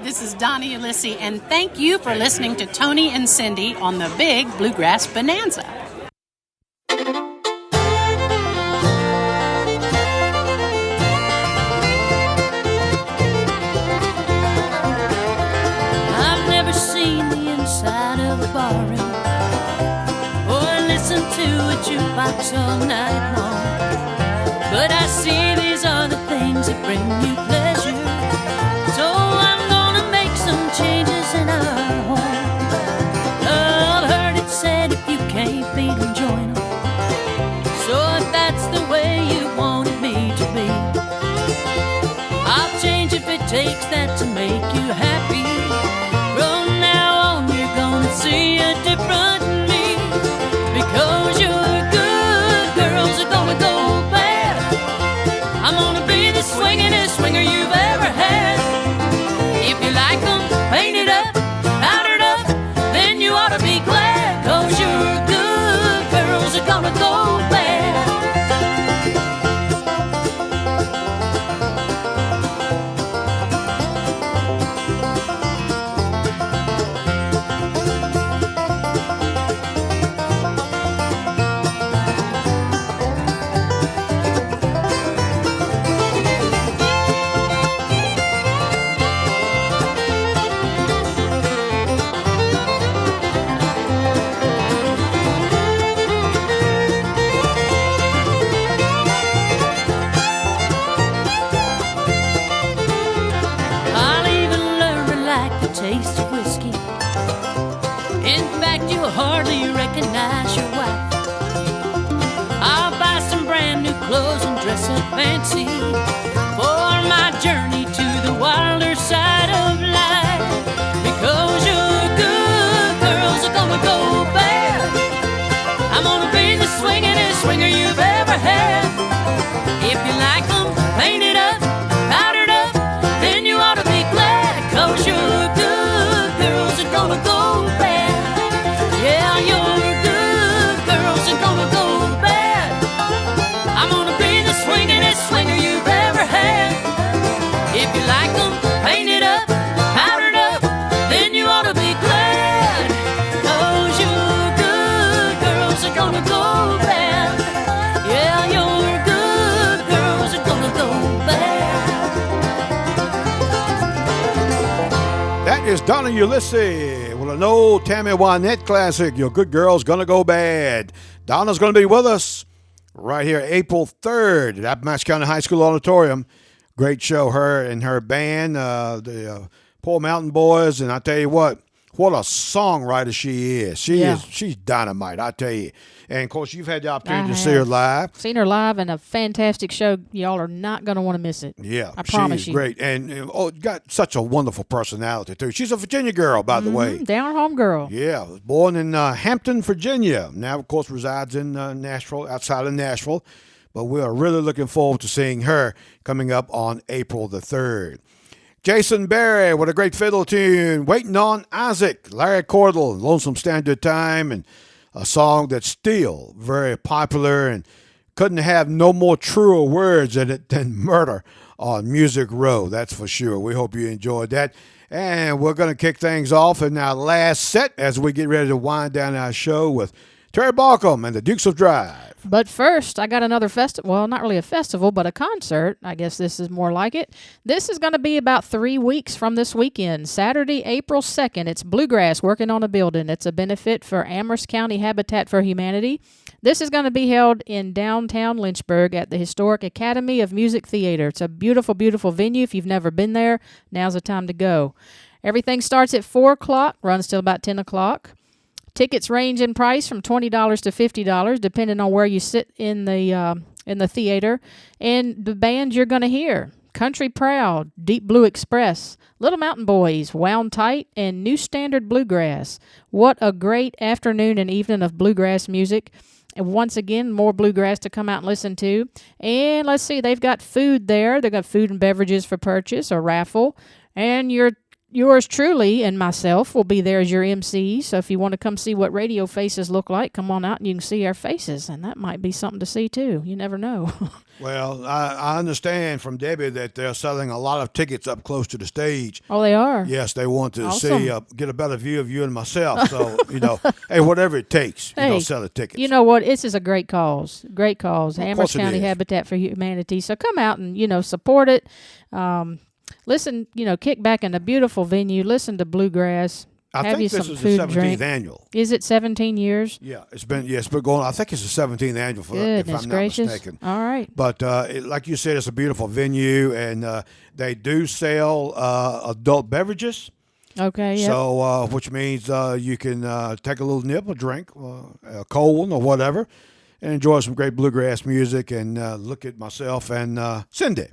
this is Donnie Ulysses, and thank you for listening to Tony and Cindy on the Big Bluegrass Bonanza. I've never seen the inside of a barroom or listened to a jukebox all night long, but I see these are the things that bring you pleasure. So I'm gonna make some changes in our home. I've heard it said if you can't beat 'em, join 'em. So if that's the way you wanted me to be, I'll change if it takes that to make you happy. From now on you're gonna see a different me, because your good girls are gonna go bad. I'm gonna be the swingin'est swinger you've ever had. If you like 'em painted up, powdered up, then you ought to be glad, 'cause your good girls are gonna go bad. I'll even learn to like the taste of whiskey. In fact, you'll hardly recognize your wife. I'll buy some brand new clothes and dress up fancy for my journey to the wilder side of life, because your good girls are gonna go bad. I'm gonna be the swingin'est swinger you've ever had. If you like 'em painted up, powdered up, then you ought to be glad, 'cause your good girls are gonna go bad. Yeah, your good girls are gonna go bad. I'm gonna be the swingin'est swinger you've ever had. If you like 'em painted up, powdered up, then you ought to be glad, 'cause your good girls are gonna go bad. Yeah, your good girls are gonna go bad. That is Donna Ulysses with an old Tammy Wynette classic, Your Good Girl's Gonna Go Bad. Donna's going to be with us right here April 3rd at Appomattox County High School Auditorium. Great show, her and her band, the Poor Mountain Boys, and I tell you what a songwriter she is. She's dynamite, I tell you. And, of course, you've had the opportunity to see her live. Seen her live in a fantastic show. Y'all are not going to want to miss it. Yeah, I promise you. Great. And got such a wonderful personality, too. She's a Virginia girl, by the way. Down home girl. Yeah, was born in Hampton, Virginia. Now, of course, resides in Nashville, outside of Nashville. But we are really looking forward to seeing her coming up on April the 3rd. Jason Berry with a great fiddle tune, Waiting on Isaac, Larry Cordell, Lonesome Standard Time, and a song that's still very popular and couldn't have no more truer words in it than Murder on Music Row, that's for sure. We hope you enjoyed that. And we're going to kick things off in our last set as we get ready to wind down our show with Terry Barkham and the Dukes of Drive. But first, I got another festival. Well, not really a festival, but a concert. I guess this is more like it. This is going to be about 3 weeks from this weekend. Saturday, April 2nd. It's Bluegrass Working on a Building. It's a benefit for Amherst County Habitat for Humanity. This is going to be held in downtown Lynchburg at the Historic Academy of Music Theater. It's a beautiful, beautiful venue. If you've never been there, now's the time to go. Everything starts at 4 o'clock, runs till about 10 o'clock. Tickets range in price from $20 to $50, depending on where you sit in the theater. And the band you're going to hear: Country Proud, Deep Blue Express, Little Mountain Boys, Wound Tight, and New Standard Bluegrass. What a great afternoon and evening of bluegrass music. And once again, more bluegrass to come out and listen to. And let's see, they've got food there. They've got food and beverages for purchase, a raffle. And your yours truly and myself will be there as your MC. So if you want to come see what radio faces look like, come on out and you can see our faces. And that might be something to see, too. You never know. Well, I understand from Debbie that they're selling a lot of tickets up close to the stage. Oh, they are? Yes, they want to Awesome. get a better view of you and myself. So, hey, whatever it takes, sell the tickets. You know what? This is a great cause. Great cause. Of Amherst course it County is. Habitat for Humanity. So come out and, support it. Listen, kick back in a beautiful venue. Listen to bluegrass. I Have think you this some is food the and 17th drink. annual. Is it 17 years? Yeah, it's been going. I think it's the 17th annual for if Goodness I'm gracious. not mistaken. All right. But like you said, it's a beautiful venue, and they do sell adult beverages. Okay. Yeah. So, which means you can take a little nip, a drink, a cold one or whatever, and enjoy some great bluegrass music and look at myself and Cindy.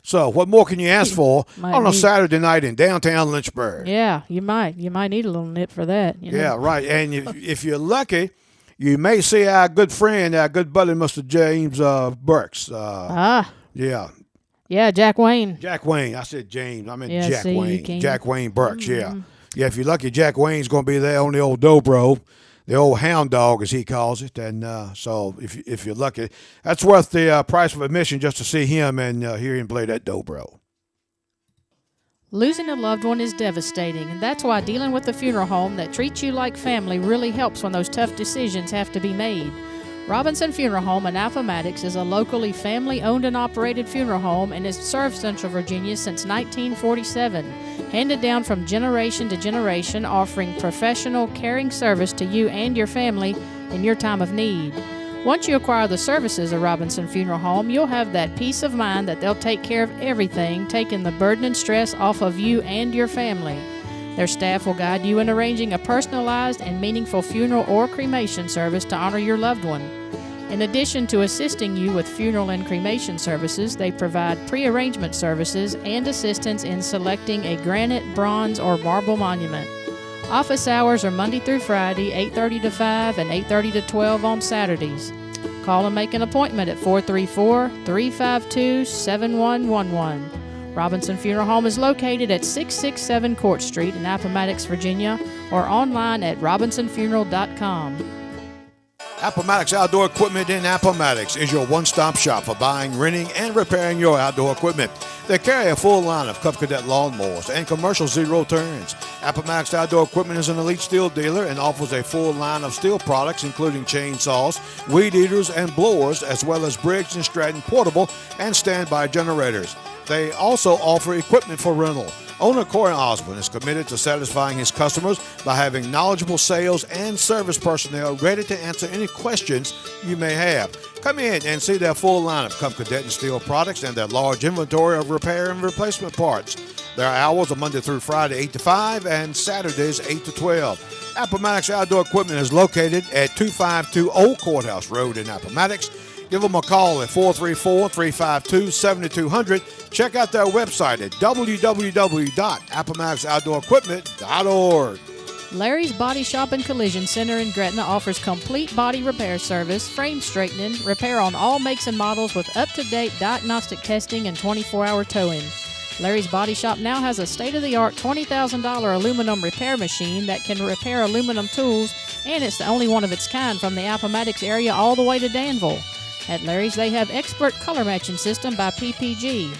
So, what more can you ask for on a Saturday night in downtown Lynchburg? Yeah, you might. You might need a little nip for that. Yeah, right. And if you're lucky, you may see our good friend, our good buddy, Mr. James Burks. Yeah. Yeah, Jack Wayne. Jack Wayne. I said James. I meant Yeah, Jack see, you Wayne. can't- Jack Wayne Burks, yeah. Yeah, if you're lucky, Jack Wayne's going to be there on the old dobro, the old hound dog, as he calls it. And so if you're lucky, that's worth the price of admission just to see him and hear him play that dobro. Losing a loved one is devastating, and that's why dealing with a funeral home that treats you like family really helps when those tough decisions have to be made. Robinson Funeral Home in Appomattox is a locally family-owned and operated funeral home and has served Central Virginia since 1947, handed down from generation to generation, offering professional, caring service to you and your family in your time of need. Once you acquire the services of Robinson Funeral Home, you'll have that peace of mind that they'll take care of everything, taking the burden and stress off of you and your family. Their staff will guide you in arranging a personalized and meaningful funeral or cremation service to honor your loved one. In addition to assisting you with funeral and cremation services, they provide pre-arrangement services and assistance in selecting a granite, bronze, or marble monument. Office hours are Monday through Friday, 8:30 to 5 and 8:30 to 12 on Saturdays. Call and make an appointment at 434-352-7111. Robinson Funeral Home is located at 667 Court Street in Appomattox, Virginia, or online at robinsonfuneral.com. Appomattox Outdoor Equipment in Appomattox is your one-stop shop for buying, renting, and repairing your outdoor equipment. They carry a full line of Cub Cadet lawnmowers and commercial zero turns. Appomattox Outdoor Equipment is an elite steel dealer and offers a full line of steel products, including chainsaws, weed eaters, and blowers, as well as Briggs & Stratton portable and standby generators. They also offer equipment for rental. Owner Corey Osborne is committed to satisfying his customers by having knowledgeable sales and service personnel ready to answer any questions you may have. Come in and see their full line of Cub Cadet and steel products and their large inventory of repair and replacement parts. Their hours are Monday through Friday, 8 to 5, and Saturdays, 8 to 12. Appomattox Outdoor Equipment is located at 252 Old Courthouse Road in Appomattox. Give them a call at 434-352-7200. Check out their website at www.appomattoxoutdoorequipment.org. Larry's Body Shop and Collision Center in Gretna offers complete body repair service, frame straightening, repair on all makes and models with up-to-date diagnostic testing and 24-hour towing. Larry's Body Shop now has a state-of-the-art $20,000 aluminum repair machine that can repair aluminum tools, and it's the only one of its kind from the Appomattox area all the way to Danville. At Larry's, they have expert color matching system by PPG.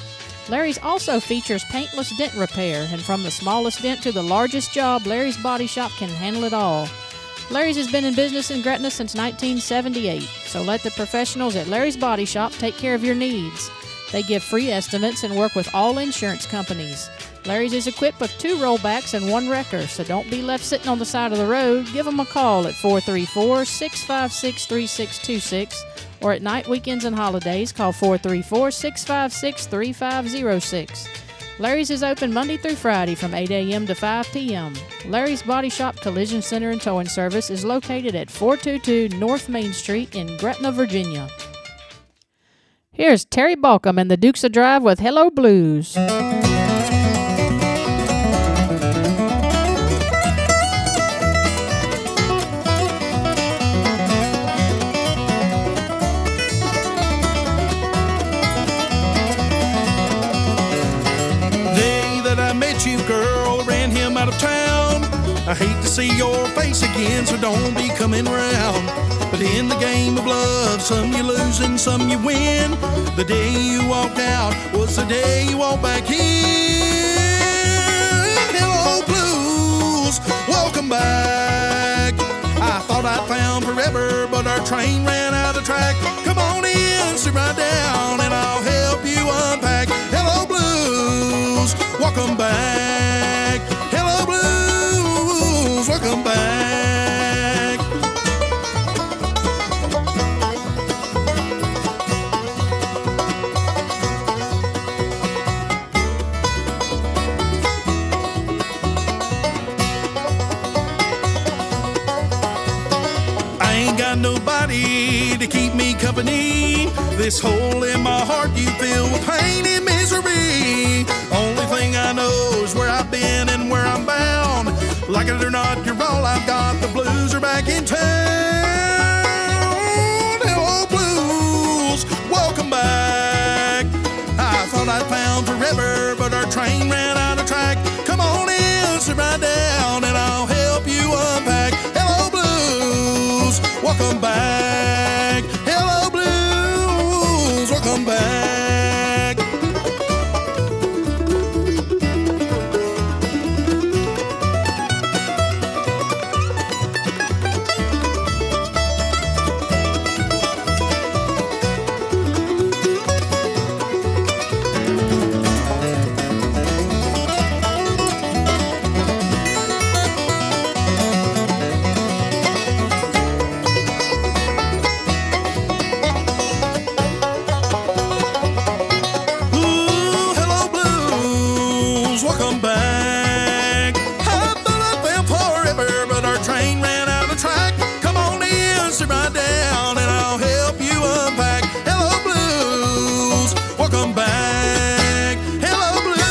Larry's also features paintless dent repair, and from the smallest dent to the largest job, Larry's Body Shop can handle it all. Larry's has been in business in Gretna since 1978, so let the professionals at Larry's Body Shop take care of your needs. They give free estimates and work with all insurance companies. Larry's is equipped with 2 rollbacks and 1 wrecker, so don't be left sitting on the side of the road. Give them a call at 434-656-3626, or at night, weekends, and holidays, call 434-656-3506. Larry's is open Monday through Friday from 8 a.m. to 5 p.m. Larry's Body Shop Collision Center and Towing Service is located at 422 North Main Street in Gretna, Virginia. Here's Terry Balcom and the Dukes of Drive with Hello Blues. Day that I met you, girl, town. I hate to see your face again, so don't be coming around. But in the game of love, some you lose and some you win. The day you walked out was the day you walked back in. Hello, blues, welcome back. I thought I'd found forever, but our train ran out of track. Come on in, sit right down, and I'll help you unpack. Hello, blues, welcome back. Hello, blues, welcome back. I ain't got nobody to keep me company. This hole in my heart you fill with pain and misery. Only thing I know is where I've been and where I'm bound. Like it or not, you're all I've got. The blues are back in town. Hello, blues, welcome back. I thought I'd found forever, but our train ran out of track. Come on in, sit right down, and I'll help you unpack. Hello, blues, welcome back. Hello, blues, welcome back. Welcome back. I thought I'd been forever, but our train ran out of track. Come on in, sit right down, and I'll help you unpack. Hello, blues, welcome back. Hello, blues.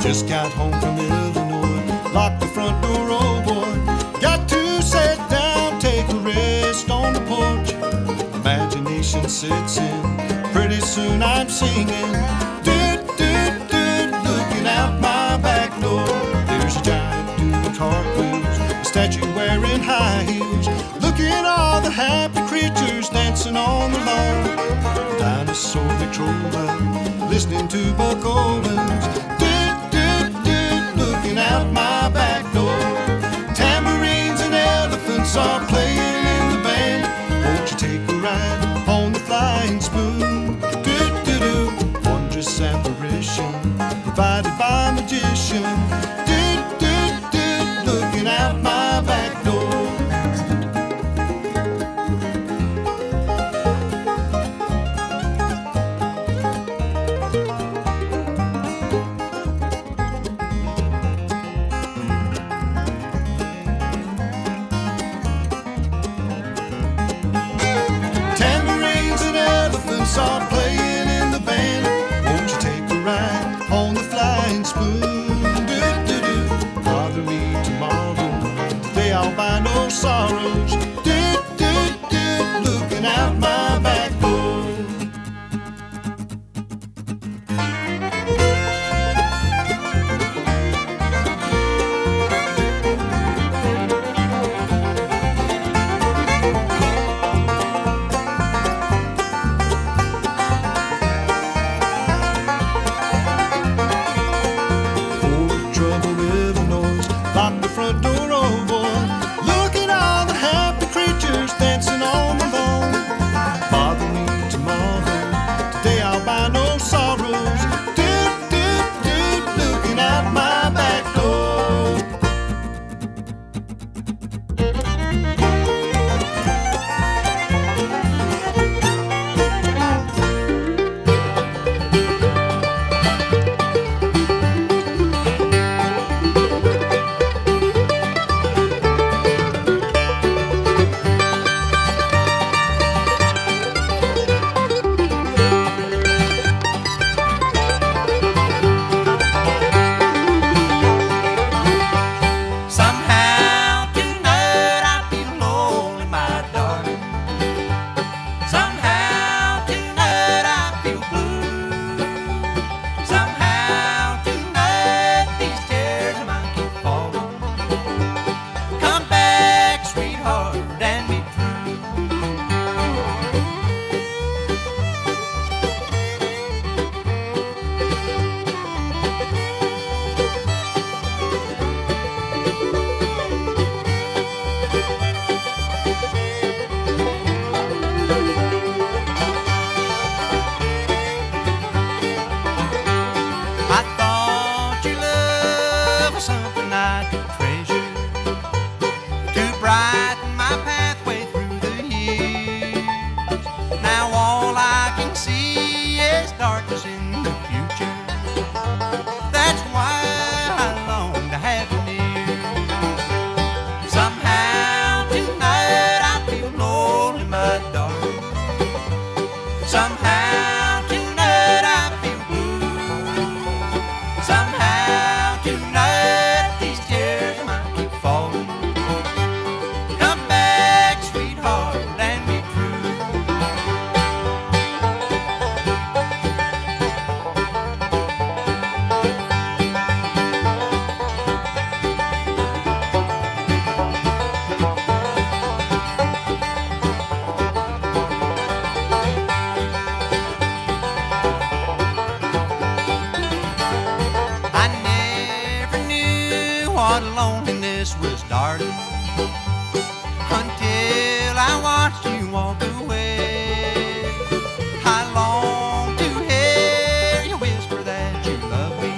Just got home from Illinois, locked the front door, oh boy. Got to sit down, take a rest on the porch. Imagination sits in, pretty soon I'm singing. Doot, doot, doot, looking out my back door. There's a giant doing cartwheels, a statue wearing high heels. Look at all the happy creatures dancing on the lawn. Dinosaur Victrola, listening to Buck Owens. Looking out my back door. Tambourines and elephants are playing in the band. Won't you take a ride on the flying spoon? Do-do-do, wondrous apparition provided by a magician. Do-do-do, looking out my back door. darling. Somehow tonight I feel blue. Somehow tonight these tears might keep falling. Come back, sweetheart, and be true. I never knew what loneliness was, darling, until I watched you walk away. I long to hear you whisper that you love me.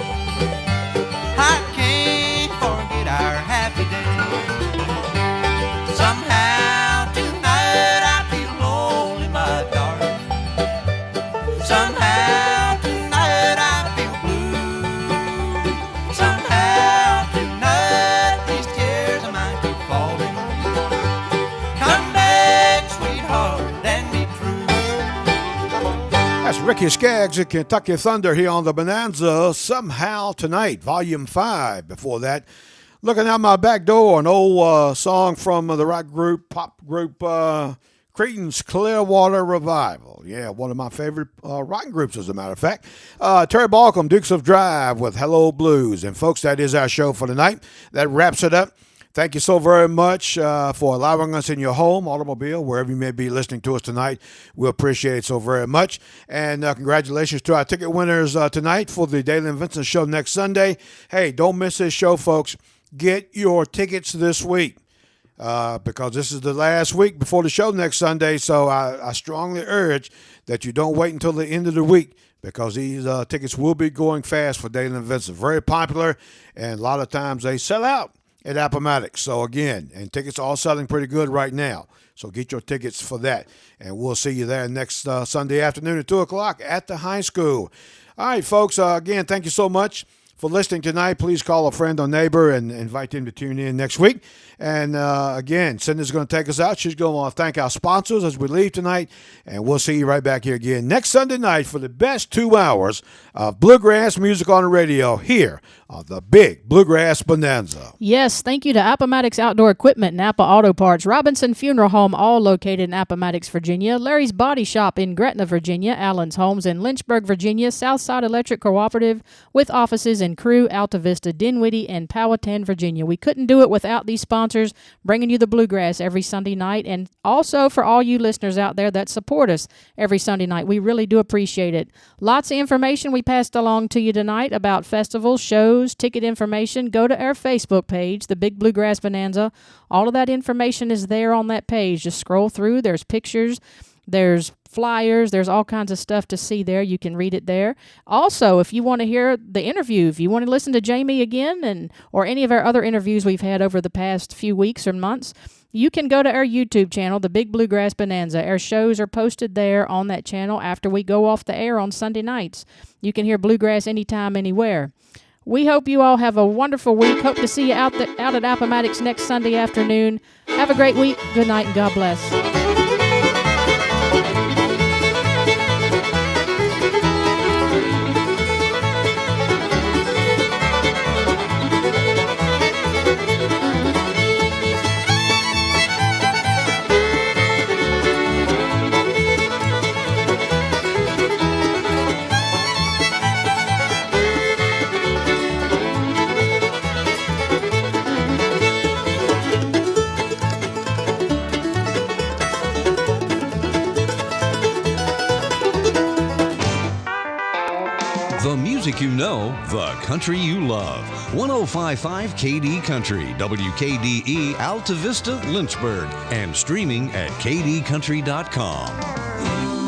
I can't forget our happy days. Somehow tonight I feel lonely, my darling. Somehow tonight I feel blue. Somehow tonight these tears might keep falling. Come back, sweetheart, and be true. That's Ricky Skaggs at Kentucky Thunder here on the Bonanza. Somehow Tonight, Volume 5. Before that, looking out my back door, an old song from the rock group, pop group, Creedence Clearwater Revival. Yeah, one of my favorite rock groups, as a matter of fact. Terry Balcom, Dukes of Drive with Hello Blues. And folks, that is our show for tonight. That wraps it up. Thank you so very much for allowing us in your home, automobile, wherever you may be listening to us tonight. We appreciate it so very much. And congratulations to our ticket winners tonight for the Dailey and Vincent show next Sunday. Hey, don't miss this show, folks. Get your tickets this week because this is the last week before the show next Sunday. So I strongly urge that you don't wait until the end of the week, because these tickets will be going fast for Dailey and Vincent. Very popular, and a lot of times they sell out at Appomattox. So again, and tickets are all selling pretty good right now. So get your tickets for that. And we'll see you there next Sunday afternoon at 2 o'clock at the high school. All right, folks, again, thank you so much for listening tonight. Please call a friend or neighbor and invite them to tune in next week. And again, Cindy's going to take us out. She's going to thank our sponsors as we leave tonight. And we'll see you right back here again next Sunday night for the best 2 hours of bluegrass music on the radio here on the Big Bluegrass Bonanza. Yes, thank you to Appomattox Outdoor Equipment, Napa Auto Parts, Robinson Funeral Home, all located in Appomattox, Virginia, Larry's Body Shop in Gretna, Virginia, Allen's Homes in Lynchburg, Virginia, Southside Electric Cooperative with offices in Crew, Alta Vista, Dinwiddie, and Powhatan, Virginia. We couldn't do it without these sponsors bringing you the bluegrass every Sunday night, and also for all you listeners out there that support us every Sunday night. We really do appreciate it. Lots of information we passed along to you tonight about festivals, shows, ticket information. Go to our Facebook page, the Big Bluegrass Bonanza. All of that information is there on that page. Just scroll through. There's pictures. There's flyers. There's all kinds of stuff to see there. You can read it there. Also, if you want to hear the interview, if you want to listen to Jamie again or any of our other interviews we've had over the past few weeks or months, you can go to our YouTube channel, the Big Bluegrass Bonanza. Our shows are posted there on that channel after we go off the air on Sunday nights. You can hear bluegrass anytime, anywhere. We hope you all have a wonderful week. Hope to see you out at Appomattox next Sunday afternoon. Have a great week. Good night and God bless. The music you know, the country you love. 105.5 KD Country, WKDE Alta Vista, Lynchburg, and streaming at kdcountry.com.